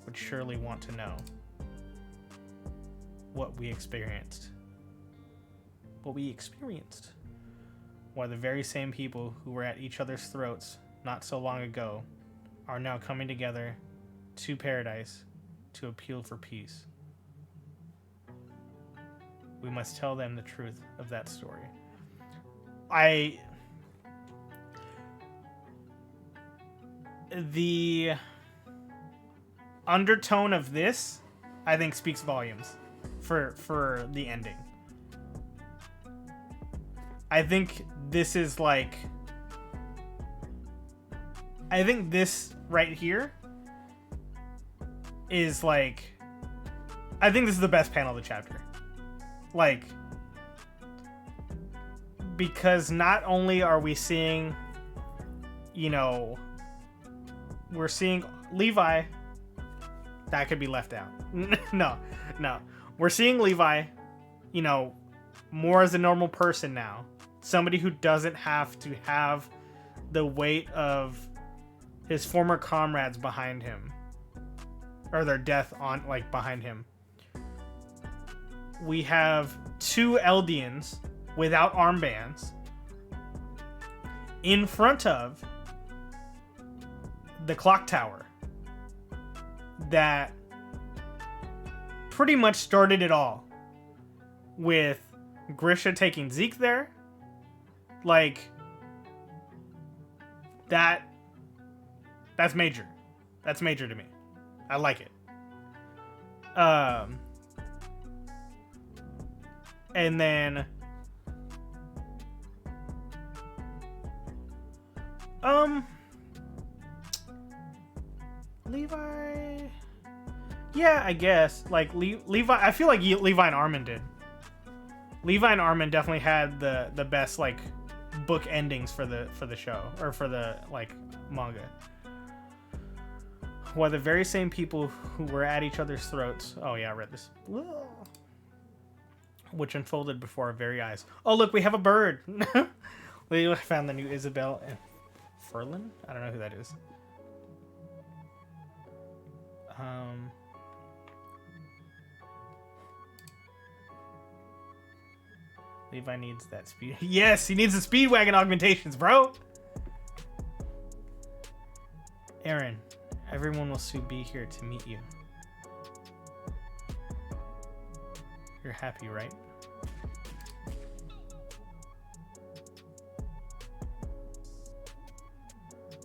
Speaker 1: would surely want to know what we experienced. Why the very same people who were at each other's throats not so long ago are now coming together to Paradise to appeal for peace. We must tell them the truth of that story. The undertone of this, I think, speaks volumes for the ending. I think this is like... I think this right here is like... I think this is the best panel of the chapter. Like, because not only are we seeing, you know, we're seeing Levi. That could be left out. No. We're seeing Levi, you know, more as a normal person now. Somebody who doesn't have to have the weight of his former comrades behind him. Or their death on, like, behind him. We have 2 Eldians without armbands in front of the clock tower that pretty much started it all, with Grisha taking Zeke there. Like, that's major. That's major to me. I like it. And then Levi, yeah, I guess, like, Levi, I feel like Levi and Armin did. Levi and Armin definitely had the best, like, book endings for the show, or for the, like, manga. While the very same people who were at each other's throats, oh yeah, I read this, which unfolded before our very eyes. Oh look, we have a bird. We found the new Isabel and Furlan? I don't know who that is. Levi needs that speed. Yes, he needs the Speedwagon augmentations, bro. Eren, everyone will soon be here to meet you. You're happy, right?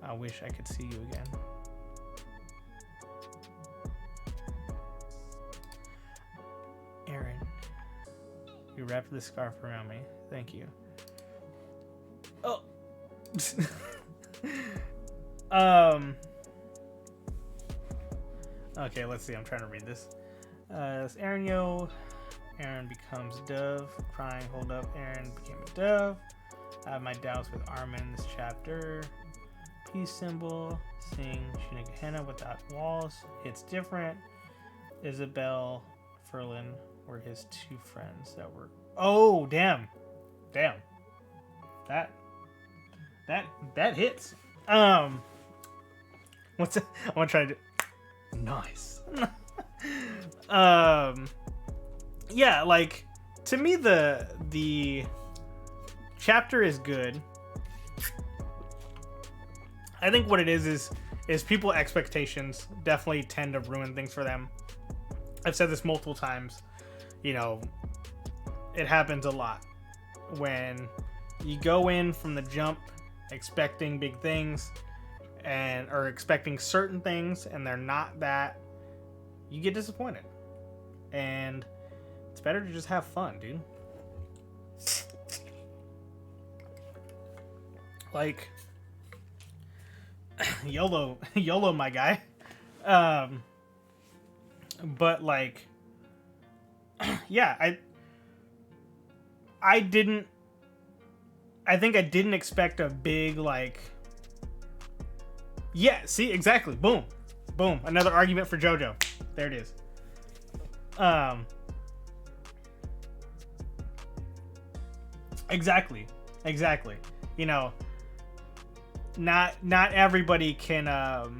Speaker 1: I wish I could see you again. Eren, you wrapped the scarf around me. Thank you. Oh. Okay, let's see. I'm trying to read this. It's Eren, yo. Eren becomes Dove. Crying, hold up. Eren became a Dove. I have my doubts with Armin this chapter. Peace symbol. Seeing Shinigami without walls. It's different. Isabel, Furlan were his 2 friends that were. Oh, damn. That hits. What's it? I want to try to do. Nice. Yeah, like, to me the chapter is good. I think what it is people expectations definitely tend to ruin things for them. I've said this multiple times. You know, it happens a lot when you go in from the jump expecting big things or expecting certain things, and they're not that. You get disappointed, and it's better to just have fun, dude. Like, YOLO, my guy. But like, yeah, I think I didn't expect a big, like, yeah, see, exactly, boom, another argument for JoJo. There it is. Exactly. You know, not everybody can have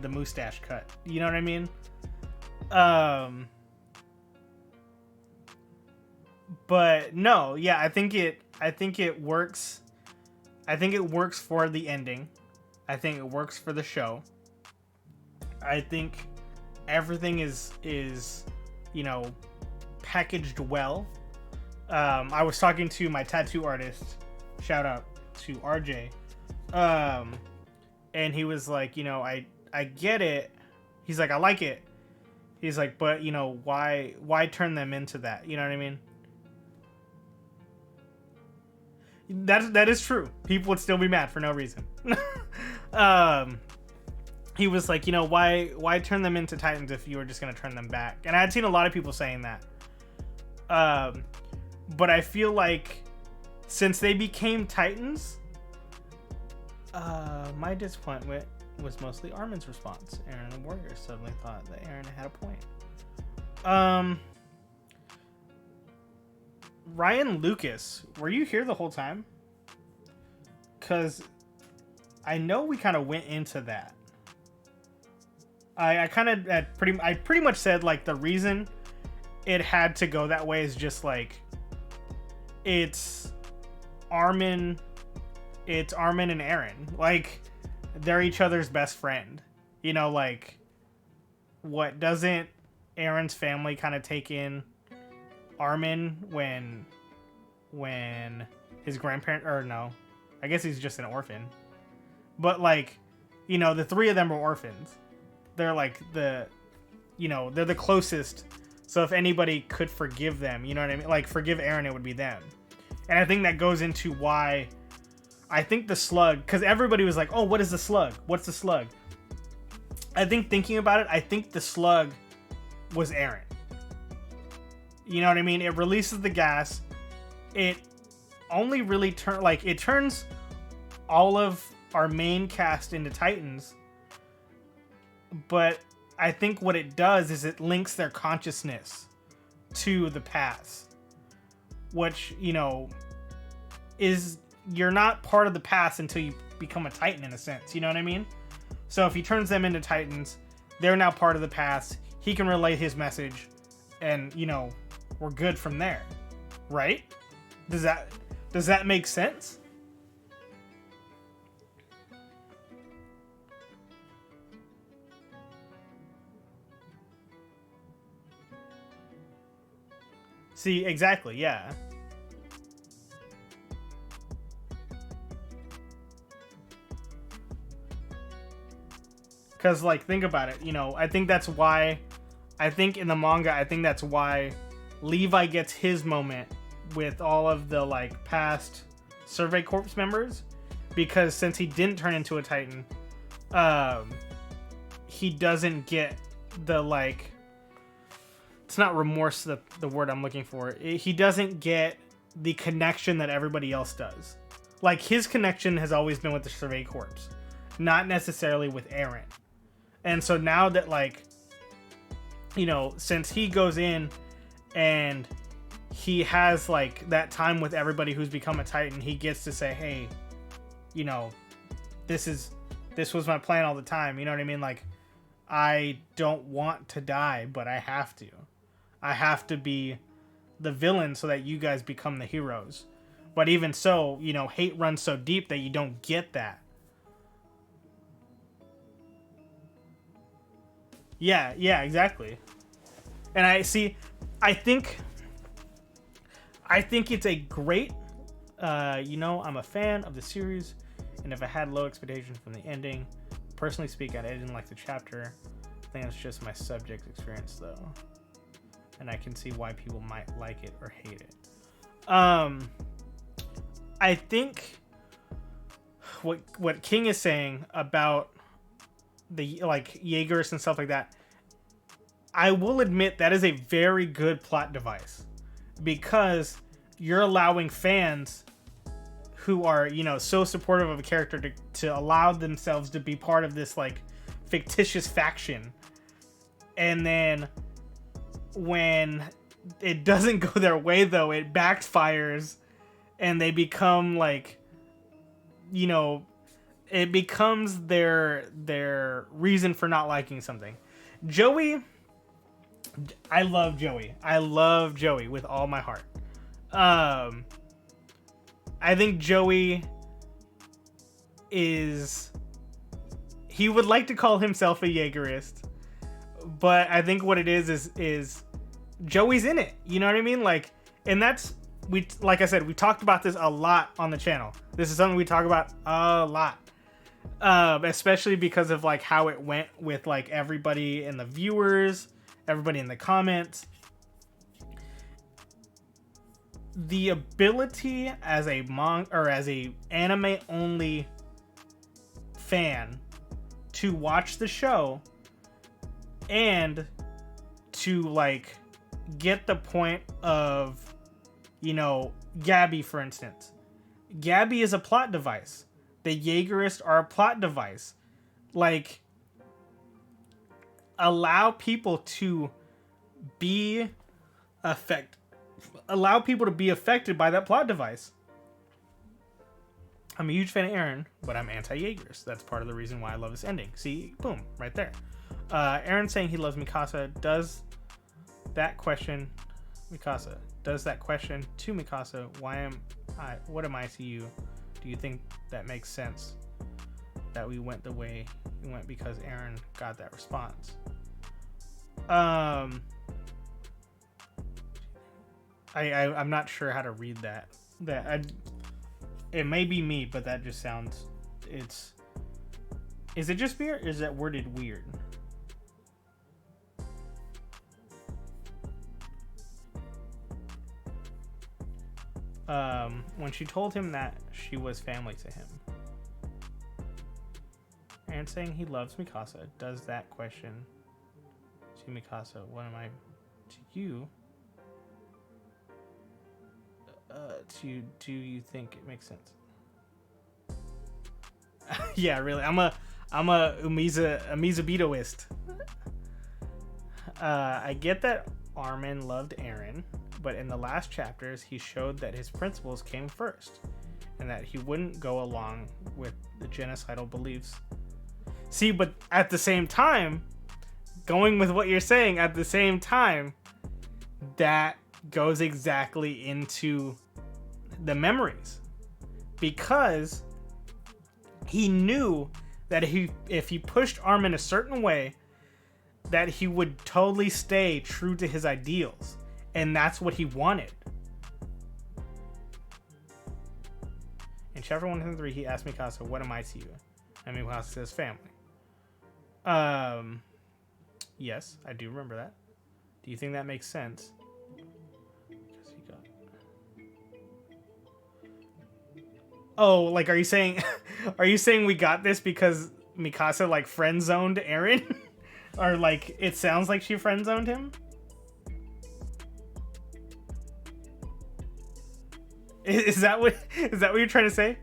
Speaker 1: the mustache cut. You know what I mean? But no, yeah, I think it works. I think it works for the ending. I think it works for the show. I think everything is you know, packaged well. I was talking to my tattoo artist, shout out to RJ, and he was like, you know, I get it. He's like, I like it. He's like, but you know, why turn them into that? You know what I mean? That is true. People would still be mad for no reason. he was like, you know, why turn them into Titans if you were just gonna turn them back? And I had seen a lot of people saying that. But I feel like since they became Titans, my disappointment was mostly Armin's response. Eren the Warrior suddenly thought that Eren had a point. Ryan Lucas, were you here the whole time? Because I know we kind of went into that. I pretty much said like the reason it had to go that way is just like it's Armin and Eren. Like they're each other's best friend. You know, like what doesn't Eren's family kind of take in Armin when his grandparent, or no, I guess he's just an orphan. But like, you know, the three of them are orphans. They're like they're the closest. So if anybody could forgive them, you know what I mean? Like forgive Eren, it would be them. And I think that goes into why I think the slug, because everybody was like, oh, what is the slug? What's the slug? I think thinking about it, I think the slug was Eren. You know what I mean? It releases the gas. It only really turns all of our main cast into Titans. But I think what it does is it links their consciousness to the past. Which, you know, is you're not part of the past until you become a Titan in a sense. You know what I mean? So if he turns them into Titans, they're now part of the past. He can relay his message and, you know, we're good from there. Right? Does that make sense? See, exactly, yeah. Because, like, think about it, you know, I think in the manga, I think that's why Levi gets his moment with all of the, like, past Survey Corps members. Because since he didn't turn into a Titan, he doesn't get the, like, it's not remorse the word I'm looking for. He doesn't get the connection that everybody else does. Like, his connection has always been with the Survey Corps, not necessarily with Eren. And so now that, like, you know, since he goes in and he has, like, that time with everybody who's become a Titan, he gets to say, hey, you know, this was my plan all the time. You know what I mean? Like, I don't want to die, but I have to. I have to be the villain so that you guys become the heroes. But even so, you know, hate runs so deep that you don't get that. Yeah, exactly. And I think it's a great, you know, I'm a fan of the series, and if I had low expectations from the ending, personally speaking, I didn't like the chapter. I think it's just my subject experience, though. And I can see why people might like it or hate it. I think what King is saying about the, like, Jaegers and stuff like that, I will admit that is a very good plot device, because you're allowing fans who are, you know, so supportive of a character to allow themselves to be part of this, like, fictitious faction. And then when it doesn't go their way, though, it backfires and they become, like, you know, it becomes their reason for not liking something. Joey, I love Joey. I love Joey with all my heart. I think Joey he would like to call himself a Jaegerist, but I think what it is Joey's in it. You know what I mean? Like, and like I said, we talked about this a lot on the channel. This is something we talk about a lot. Especially because of, like, how it went with, like, everybody in the viewers, everybody in the comments. The ability as a anime only fan to watch the show and to like get the point of, you know, Gabby, for instance. Gabby is a plot device. The Jaegerists are a plot device. Like, allow people to be allow people to be affected by that plot device. I'm a huge fan of Eren, but I'm anti-Jaegers. That's part of the reason why I love this ending. See, boom, right there. Eren saying he loves Mikasa does that question to Mikasa, what am I to you? Do you think that makes sense that we went the way we went because Eren got that response? I'm not sure how to read that. It may be me, but that just sounds. Is it just me, or is that worded weird? When she told him that she was family to him, and saying he loves Mikasa, does that question to Mikasa, what am I to you? Do you think it makes sense? Yeah, really. I'm a Umizabitoist. I get that Armin loved Eren, but in the last chapters, he showed that his principles came first, and that he wouldn't go along with the genocidal beliefs. See, but at the same time, going with what you're saying, at the same time, that goes exactly into the memories, because he knew that if he pushed Armin a certain way, that he would totally stay true to his ideals, and that's what he wanted. In chapter 103, he asked Mikasa, what am I to you? And Mikasa says, family. Yes, I do remember that. Do you think that makes sense? Oh, like, are you saying we got this because Mikasa, like, friend-zoned Eren? Or, like, it sounds like she friend-zoned him? Is that what you're trying to say?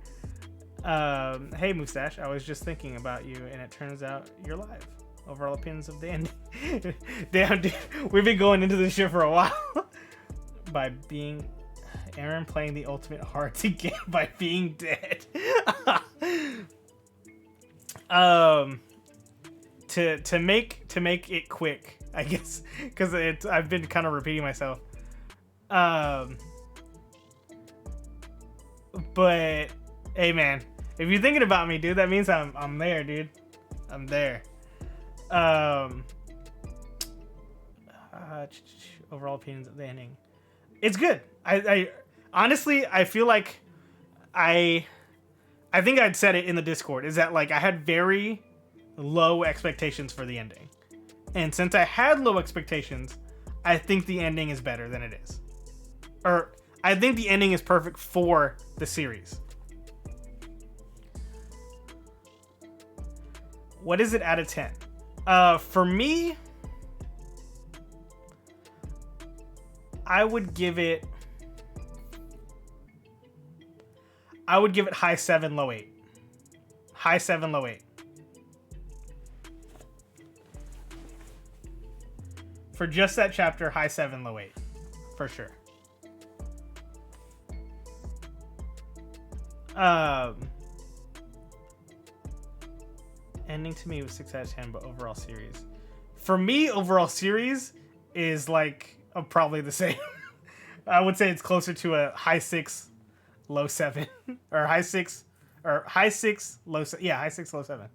Speaker 1: Hey, Mustache, I was just thinking about you, and it turns out you're live. Overall opinions of the ending. Damn, dude, we've been going into this shit for a while. By being... Eren playing the ultimate hard to get by being dead. To make it quick, I guess, because I've been kind of repeating myself. But hey, man, if you're thinking about me, dude, that means I'm there, dude. I'm there. Overall opinions of the ending. It's good. I honestly, I feel like I think I'd said it in the Discord, is that, like, I had very low expectations for the ending. And since I had low expectations, I think the ending is better than it is. Or, I think the ending is perfect for the series. What is it out of 10? For me, I would give it high 7, low 8. High 7, low 8. For just that chapter, high 7, low 8. For sure. Ending to me was 6 out of 10, but overall series. For me, overall series is like probably the same. I would say it's closer to a high 6, low 7, or high 6, low 7. Yeah, high 6, low 7.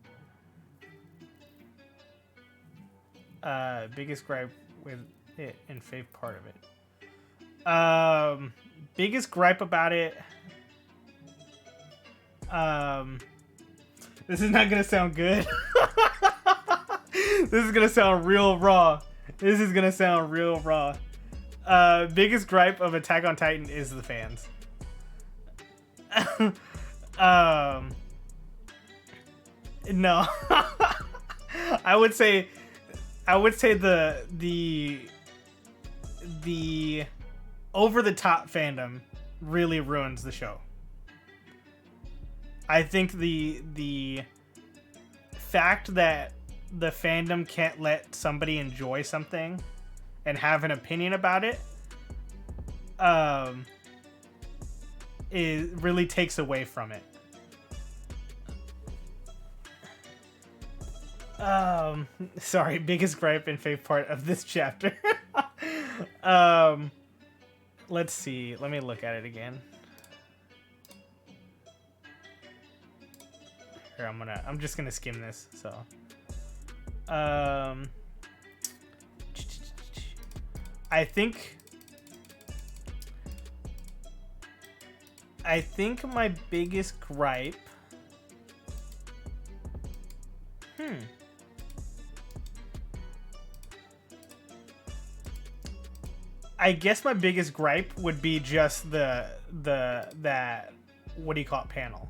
Speaker 1: Biggest gripe with it and fave part of it. Biggest gripe about it. This is not gonna sound good. This is gonna sound real raw. Biggest gripe of Attack on Titan is the fans. No. I would say the over the top fandom really ruins the show. I think the fact that the fandom can't let somebody enjoy something and have an opinion about it it really takes away from it. Sorry, biggest gripe and favorite part of this chapter. Let's see. Let me look at it again. Here, I'm just gonna skim this. So, I think my biggest gripe. I guess my biggest gripe would be just that what do you call it, panel.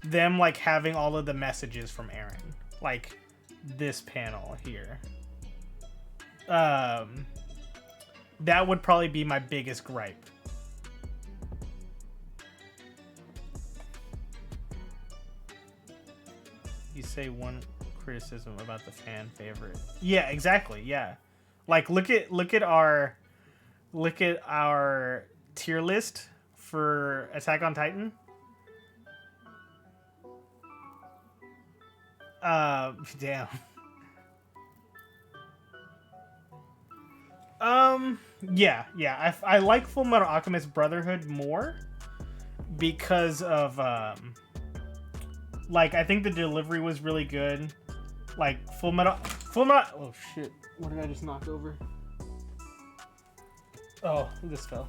Speaker 1: Them like having all of the messages from Eren. Like this panel here. That would probably be my biggest gripe. You say one criticism about the fan favorite. Yeah, exactly. Yeah. Like look at our tier list for Attack on Titan. Damn. Yeah. I like Fullmetal Alchemist Brotherhood more because of like I think the delivery was really good. Like Fullmetal. Oh shit! What did I just knock over? Oh, this fell.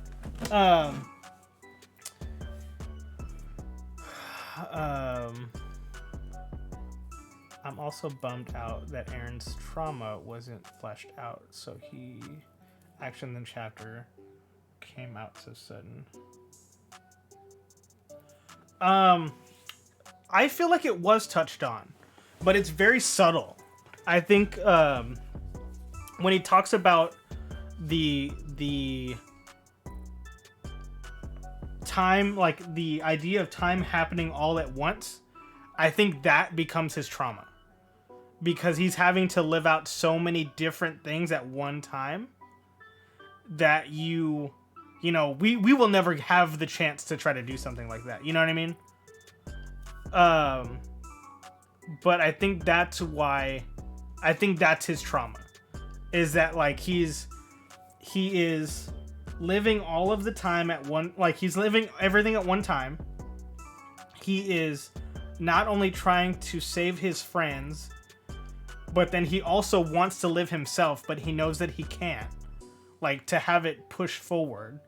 Speaker 1: I'm also bummed out that Eren's trauma wasn't fleshed out, so he action in the chapter came out so sudden. I feel like it was touched on, but it's very subtle. I think when he talks about the time, like the idea of time happening all at once, I think that becomes his trauma. Because he's having to live out so many different things at one time that you know, we will never have the chance to try to do something like that. You know what I mean? But I think that's why, I think that's his trauma. Is that like he is living all of the time at one, like he's living everything at one time. He is not only trying to save his friends, but then he also wants to live himself, but he knows that he can't. Like, to have it push forward.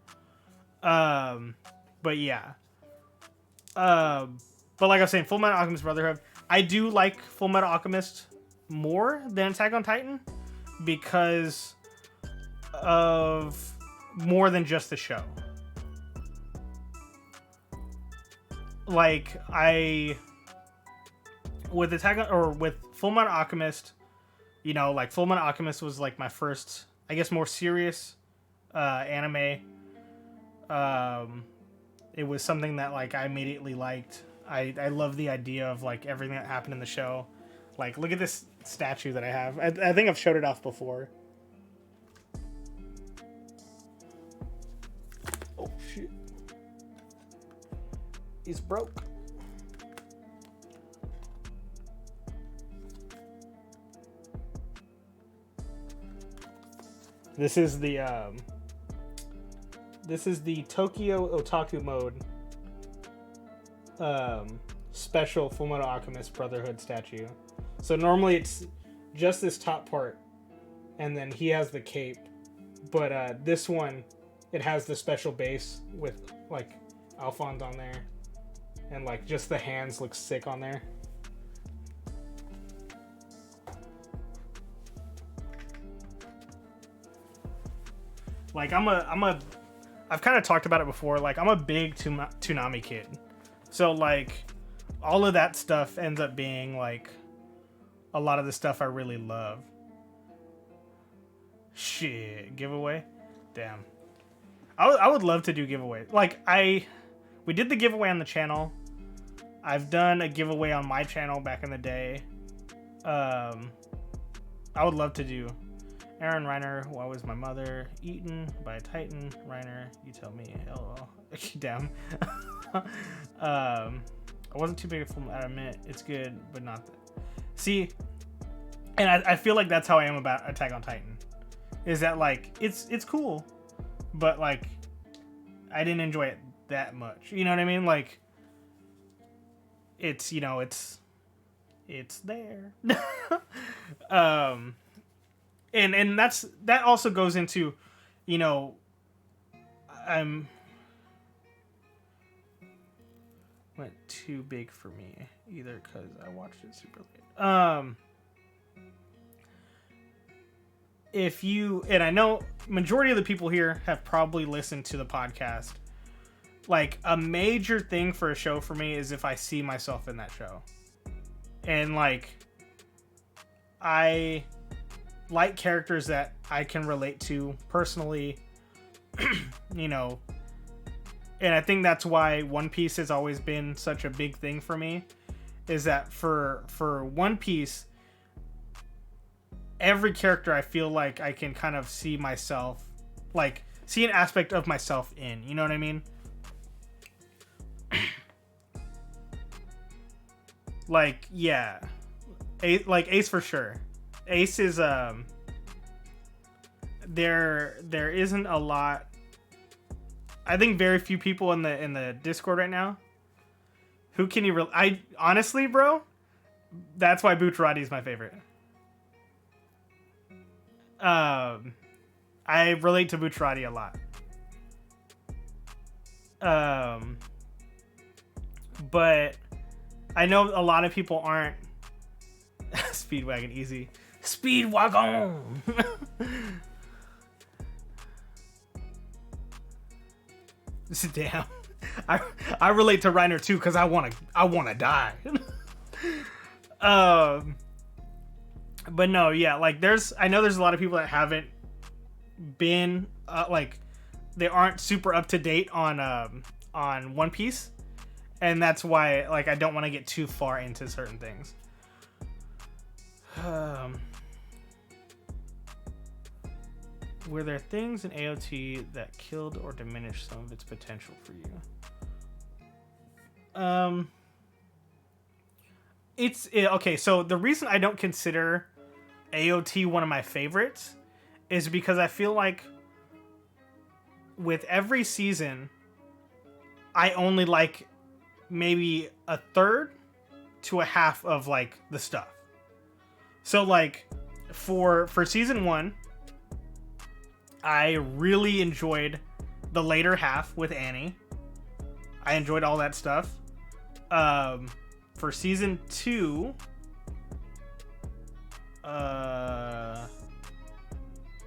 Speaker 1: But yeah. But like I was saying, Fullmetal Alchemist Brotherhood, I do like Fullmetal Alchemist more than Attack on Titan because of more than just the show. Like, with Fullmetal Alchemist, you know, like Fullmetal Alchemist was like my first, I guess, more serious anime. It was something that like I immediately liked. I love the idea of like everything that happened in the show. Like, look at this statue that I have. I think I've showed it off before. Oh shit. He's broke. This is the Tokyo Otaku Mode special Fullmetal Alchemist Brotherhood statue. So normally it's just this top part, and then he has the cape. But this one, it has the special base with like Alphonse on there, and like just the hands look sick on there. Like I've kind of talked about it before. Like I'm a big Toonami kid, so like all of that stuff ends up being like a lot of the stuff I really love. Shit, giveaway? Damn. I would love to do giveaway. Like, we did the giveaway on the channel. I've done a giveaway on my channel back in the day. I would love to do Aaron Reiner, Why Was My Mother? Eaten by Titan. Reiner, you tell me. LOL. Damn. I wasn't too big a film, I admit. It's good, but not... See, and I feel like that's how I am about Attack on Titan. Is that, like, it's cool, but, like, I didn't enjoy it that much. You know what I mean? Like, it's, you know, it's there. And that also goes into, you know, went too big for me either because I watched it super late. If you, and I know majority of the people here have probably listened to the podcast, like a major thing for a show for me is if I see myself in that show. And like, I like characters that I can relate to personally, you know, and I think that's why One Piece has always been such a big thing for me, is that for One Piece, every character I feel like I can kind of see myself, like see an aspect of myself in, you know what I mean? Like, yeah, like Ace for sure. Ace is there isn't a lot. I think very few people in the Discord right now who can you I honestly, bro, that's why Bucciarati is my favorite. I relate to Bucciarati a lot. But I know a lot of people aren't. Speedwagon easy. Speedwagon. Damn. I relate to Reiner too because I wanna die. But no, yeah, like I know there's a lot of people that haven't been like they aren't super up to date on One Piece, and that's why like I don't want to get too far into certain things. Were there things in AOT that killed or diminished some of its potential for you? Okay, so the reason I don't consider AOT one of my favorites is because I feel like with every season, I only like maybe a third to a half of like the stuff. So like for season 1, I really enjoyed the later half with Annie. I enjoyed all that stuff. For season 2, I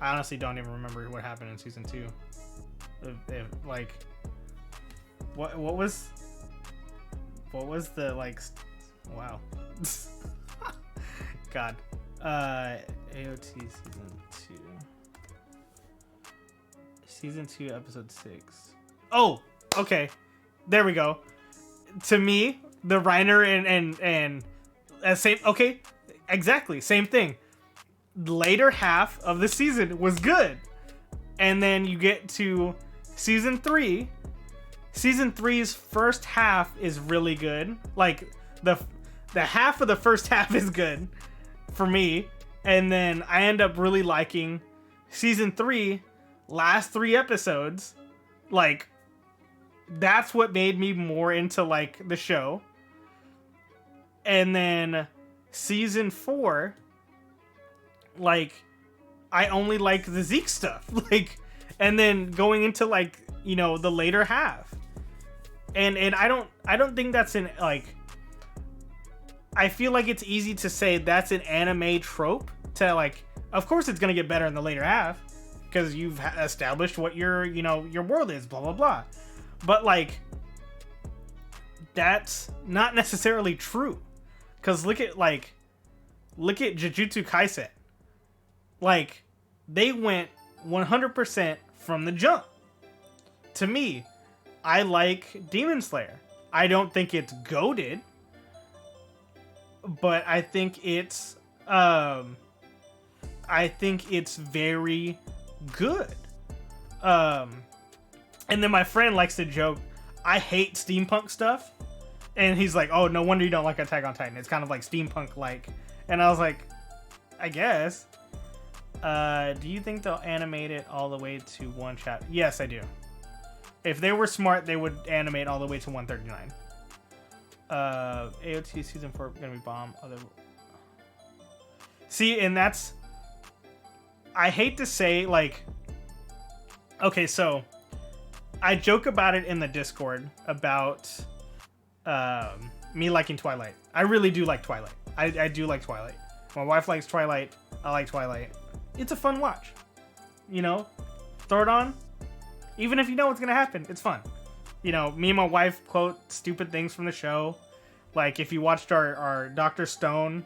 Speaker 1: honestly don't even remember what happened in season 2. Like, what was the like? Wow. God. AOT season 2. Season 2, episode 6. Oh, okay. There we go. To me, the Reiner and same. Okay, exactly same thing. Later half of the season was good, and then you get to season 3. Season 3's first half is really good. Like the half of the first half is good for me, and then I end up really liking season 3. Last 3 episodes, like that's what made me more into like the show. And then season 4, like I only like the Zeke stuff, like, and then going into like, you know, the later half, and I don't think that's an like. I feel like it's easy to say that's an anime trope to like. Of course, it's gonna get better in the later half, because you've established what your world is, blah blah blah. But like, that's not necessarily true, because look at like look at Jujutsu Kaisen. Like, they went 100% from the jump. To me, I like Demon Slayer. I don't think it's goated, but I think it's very good. And then my friend likes to joke, I hate steampunk stuff. And he's like, oh, no wonder you don't like Attack on Titan. It's kind of like steampunk-like. And I was like, I guess. Do you think they'll animate it all the way to one chapter? Yes, I do. If they were smart, they would animate all the way to 139. AOT season 4 gonna be bomb. See, and that's... I hate to say, like... Okay, so... I joke about it in the Discord about me liking Twilight. I really do like Twilight. I do like Twilight. My wife likes Twilight. I like Twilight. It's a fun watch. You know? Throw it on. Even if you know what's going to happen, it's fun. You know, me and my wife quote stupid things from the show. Like, if you watched our Dr. Stone...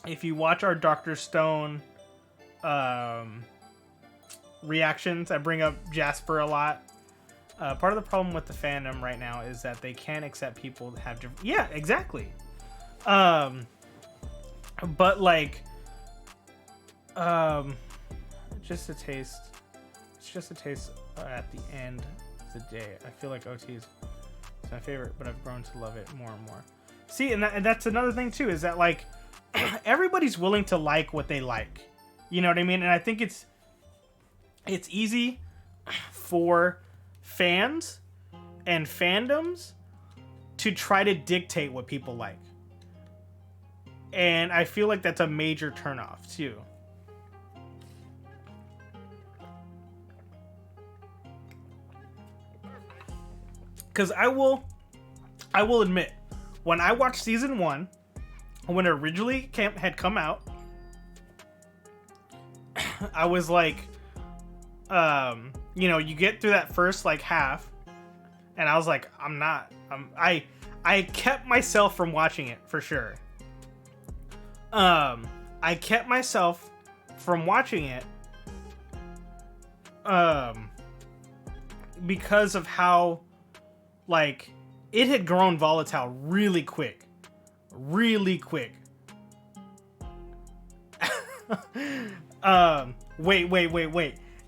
Speaker 1: if you watch our Dr. Stone... reactions, I bring up Jasper a lot. Part of the problem with the fandom right now is that they can't accept people that have different... Yeah, exactly. But like... just a taste... It's just a taste at the end of the day. I feel like OT is my favorite, but I've grown to love it more and more. See, and that's another thing too, is that like everybody's willing to like what they like. You know what I mean? And I think it's easy for fans and fandoms to try to dictate what people like. And I feel like that's a major turnoff too. Because I will admit, when I watched season 1, when it originally had come out, I was like, you know, you get through that first like half, and I was like, I kept myself from watching it for sure. I kept myself from watching it, because of how, like, it had grown volatile really quick. Wait.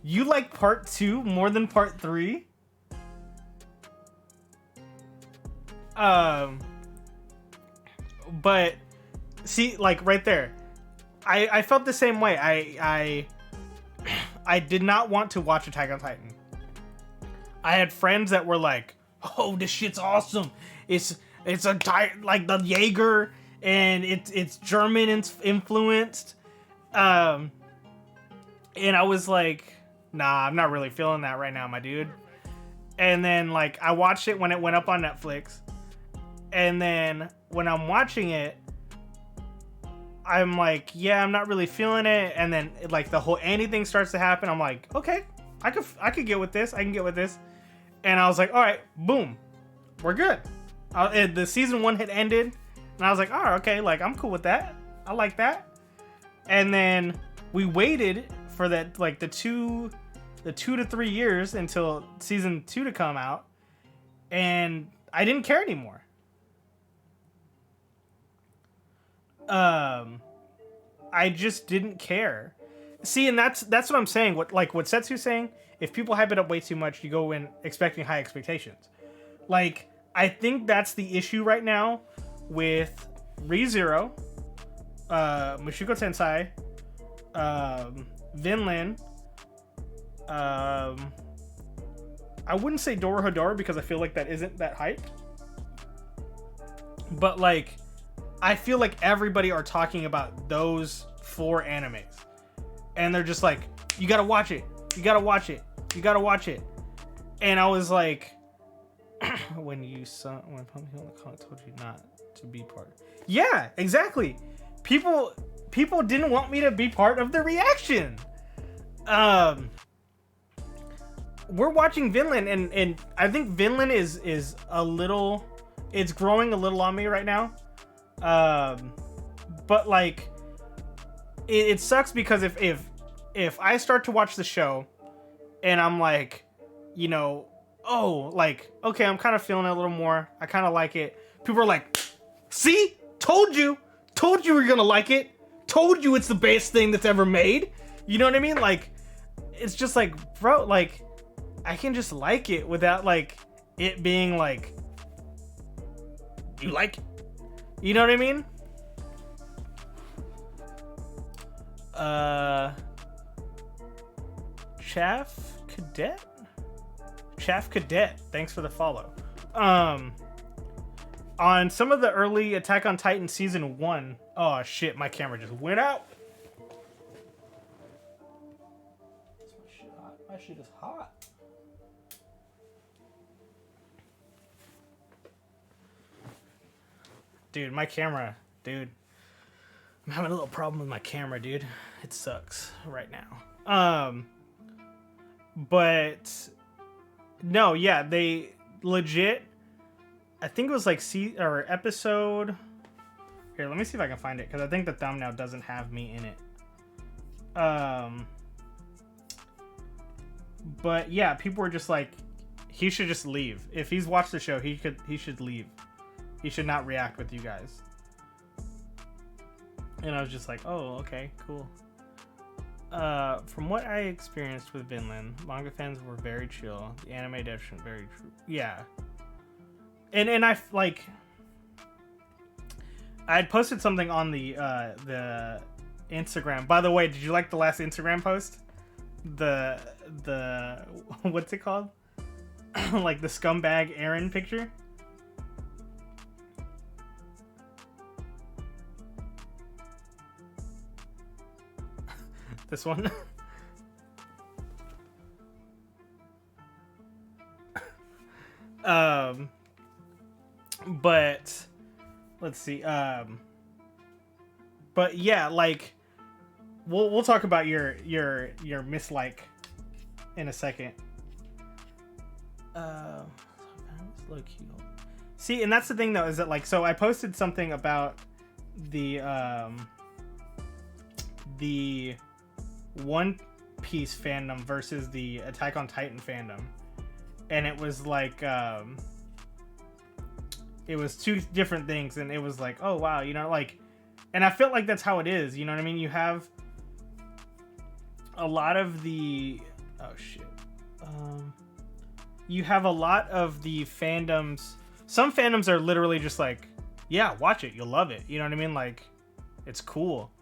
Speaker 1: You like part 2 more than part 3? But see, like right there, I felt the same way. I did not want to watch Attack on Titan. I had friends that were like, "Oh, this shit's awesome! It's like the Jaeger, and it's German influenced." And I was like, nah, I'm not really feeling that right now, my dude. And then, like, I watched it when it went up on Netflix. And then, when I'm watching it, I'm like, yeah, I'm not really feeling it. And then, like, the whole Annie thing starts to happen. I'm like, okay, I could get with this. I can get with this. And I was like, all right, boom. We're good. The season 1 had ended. And I was like, oh, okay, like, I'm cool with that. I like that. And then we waited for that, like, the 2 to 3 years until season 2 to come out, and I didn't care anymore. I just didn't care. See, and that's what I'm saying. What Setsu's saying, if people hype it up way too much, you go in expecting high expectations. Like, I think that's the issue right now with ReZero, Mushoku Tensei, Vinland. I wouldn't say Dorohedoro because I feel like that isn't that hyped. But like, I feel like everybody are talking about those 4 animes. And they're just like, you gotta watch it. You gotta watch it. You gotta watch it. And I was like, when Pumpkin on the Con told you not to be part. Yeah, exactly. People didn't want me to be part of the reaction. We're watching Vinland, and I think Vinland is a little, it's growing a little on me right now. But like, it sucks because if I start to watch the show and I'm like, you know, oh, like, okay, I'm kind of feeling it a little more. I kind of like it. People are like, see, told you were gonna like it. Told you it's the best thing that's ever made. You know what I mean? Like, it's just like, bro, like, I can just like it without like it being like, you like it. You know what I mean? Chaff Cadet, thanks for the follow. On some of the early Attack on Titan season 1, oh shit, my camera just went out. My shit is hot. Dude, my camera, dude. I'm having a little problem with my camera, dude. It sucks right now. But no, yeah, they legit, I think it was like episode. Here, let me see if I can find it because I think the thumbnail doesn't have me in it. But yeah, people were just like, he should just leave. If he's watched the show, he should leave. He should not react with you guys. And I was just like, oh, okay, cool. From what I experienced with Vinland, manga fans were very chill. The anime adaptation very true. Yeah. And I like, I had posted something on the Instagram. By the way, did you like the last Instagram post? The what's it called? Like the scumbag Aaron picture? This one. But let's see. But yeah, like we'll talk about your mislike in a second. Low key. See, and that's the thing though, is that like, so I posted something about the One Piece fandom versus the Attack on Titan fandom, and it was like it was two different things, and it was like, oh wow, you know, like, and I felt like that's how it is, you know what I mean? You have a lot of the you have a lot of the fandoms. Some fandoms are literally just like, yeah, watch it, you'll love it, you know what I mean? Like, it's cool.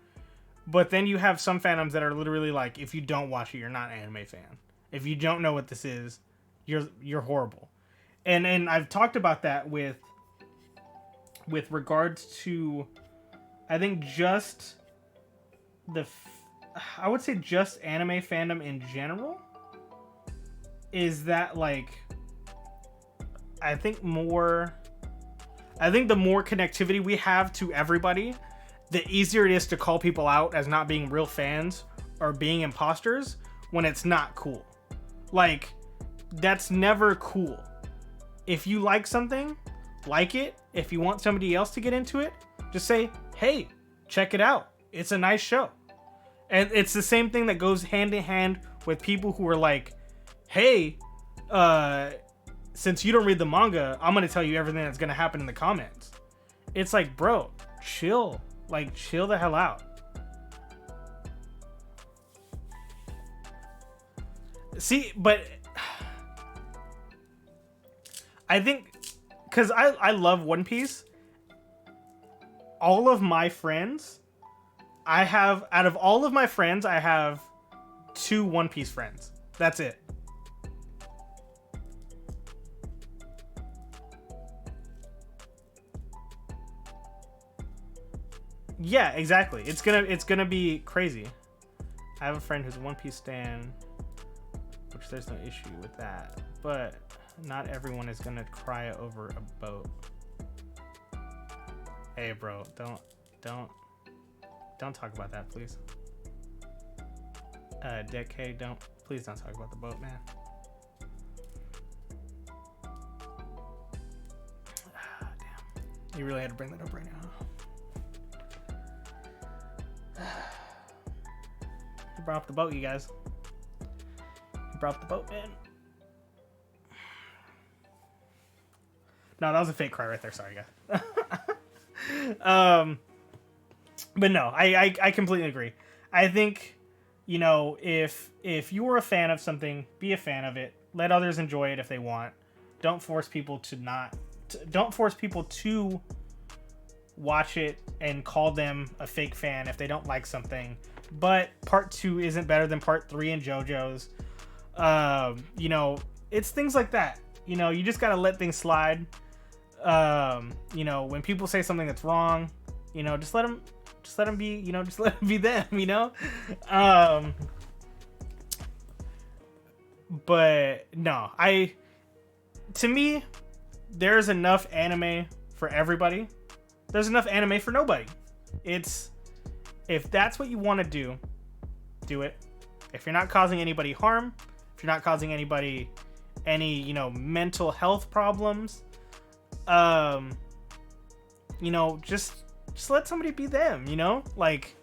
Speaker 1: But then you have some fandoms that are literally like, if you don't watch it, you're not an anime fan. If you don't know what this is, you're horrible. And I've talked about that with regards to, I think just I would say just anime fandom in general, is that like, I think the more connectivity we have to everybody, the easier it is to call people out as not being real fans or being imposters when it's not cool. Like, that's never cool. If you like something, like it. If you want somebody else to get into it, just say, hey, check it out. It's a nice show. And it's the same thing that goes hand in hand with people who are like, hey, since you don't read the manga, I'm going to tell you everything that's going to happen in the comments. It's like, bro, chill. Like, chill the hell out. See, but I think, because I love One Piece, all of my friends, out of all of my friends, I have 2 One Piece friends. That's it. Yeah, exactly. It's gonna be crazy. I have a friend who's a One Piece stan, which there's no issue with that. But not everyone is gonna cry over a boat. Hey, bro, don't talk about that, please. Decade, please don't talk about the boat, man. Damn, you really had to bring that up right now. He brought up the boat, you guys. He brought up the boat, man. No, that was a fake cry right there. Sorry, guys. But no, I completely agree. I think, you know, if you were a fan of something, be a fan of it. Let others enjoy it if they want. Don't force people to don't force people to watch it and call them a fake fan if they don't like something. But part 2 isn't better than part 3 in JoJo's. You know, it's things like that. You know, you just gotta let things slide. You know, when people say something that's wrong, you know, just let them be, you know, just let them be them, you know? But no, to me, there's enough anime for everybody. There's enough anime for nobody. If that's what you want to do it. If you're not causing anybody harm, if you're not causing anybody any, you know, mental health problems, you know, just let somebody be them, you know? Like,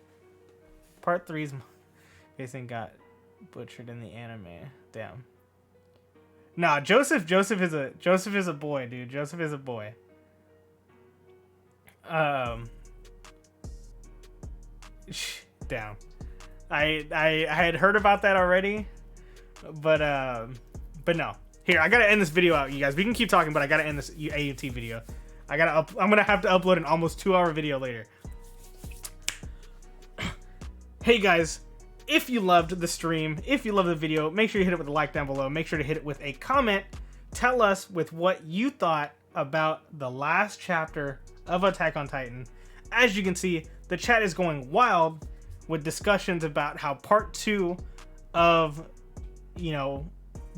Speaker 1: part 3's facing got butchered in the anime. Damn. Nah, Joseph is a boy, dude. Joseph is a boy. Damn. I had heard about that already, but no. Here, I gotta end this video out, you guys. We can keep talking, but I gotta end this AUT video. I'm gonna have to upload an almost 2-hour video later. Hey guys, if you loved the stream, if you loved the video, make sure you hit it with a like down below. Make sure to hit it with a comment. Tell us with what you thought about the last chapter of Attack on Titan. As you can see, the chat is going wild with discussions about how part 2 of, you know,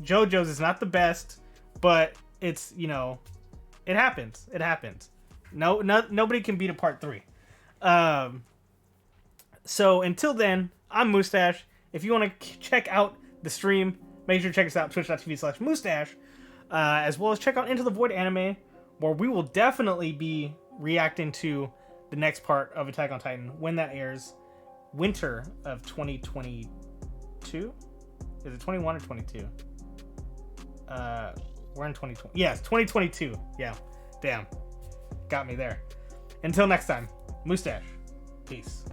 Speaker 1: JoJo's is not the best, but it's, you know, it happens. It happens. Nobody can beat a part 3. So until then, I'm Moustache. If you want to check out the stream, make sure to check us out, twitch.tv/Moustache, as well as check out Into the Void anime, where we will definitely be reacting to the next part of Attack on Titan when that airs, winter of 2022. Is it 21 or 22? We're in 2020. Yes, 2022. Yeah, damn, got me there. Until next time, Moustache. Peace.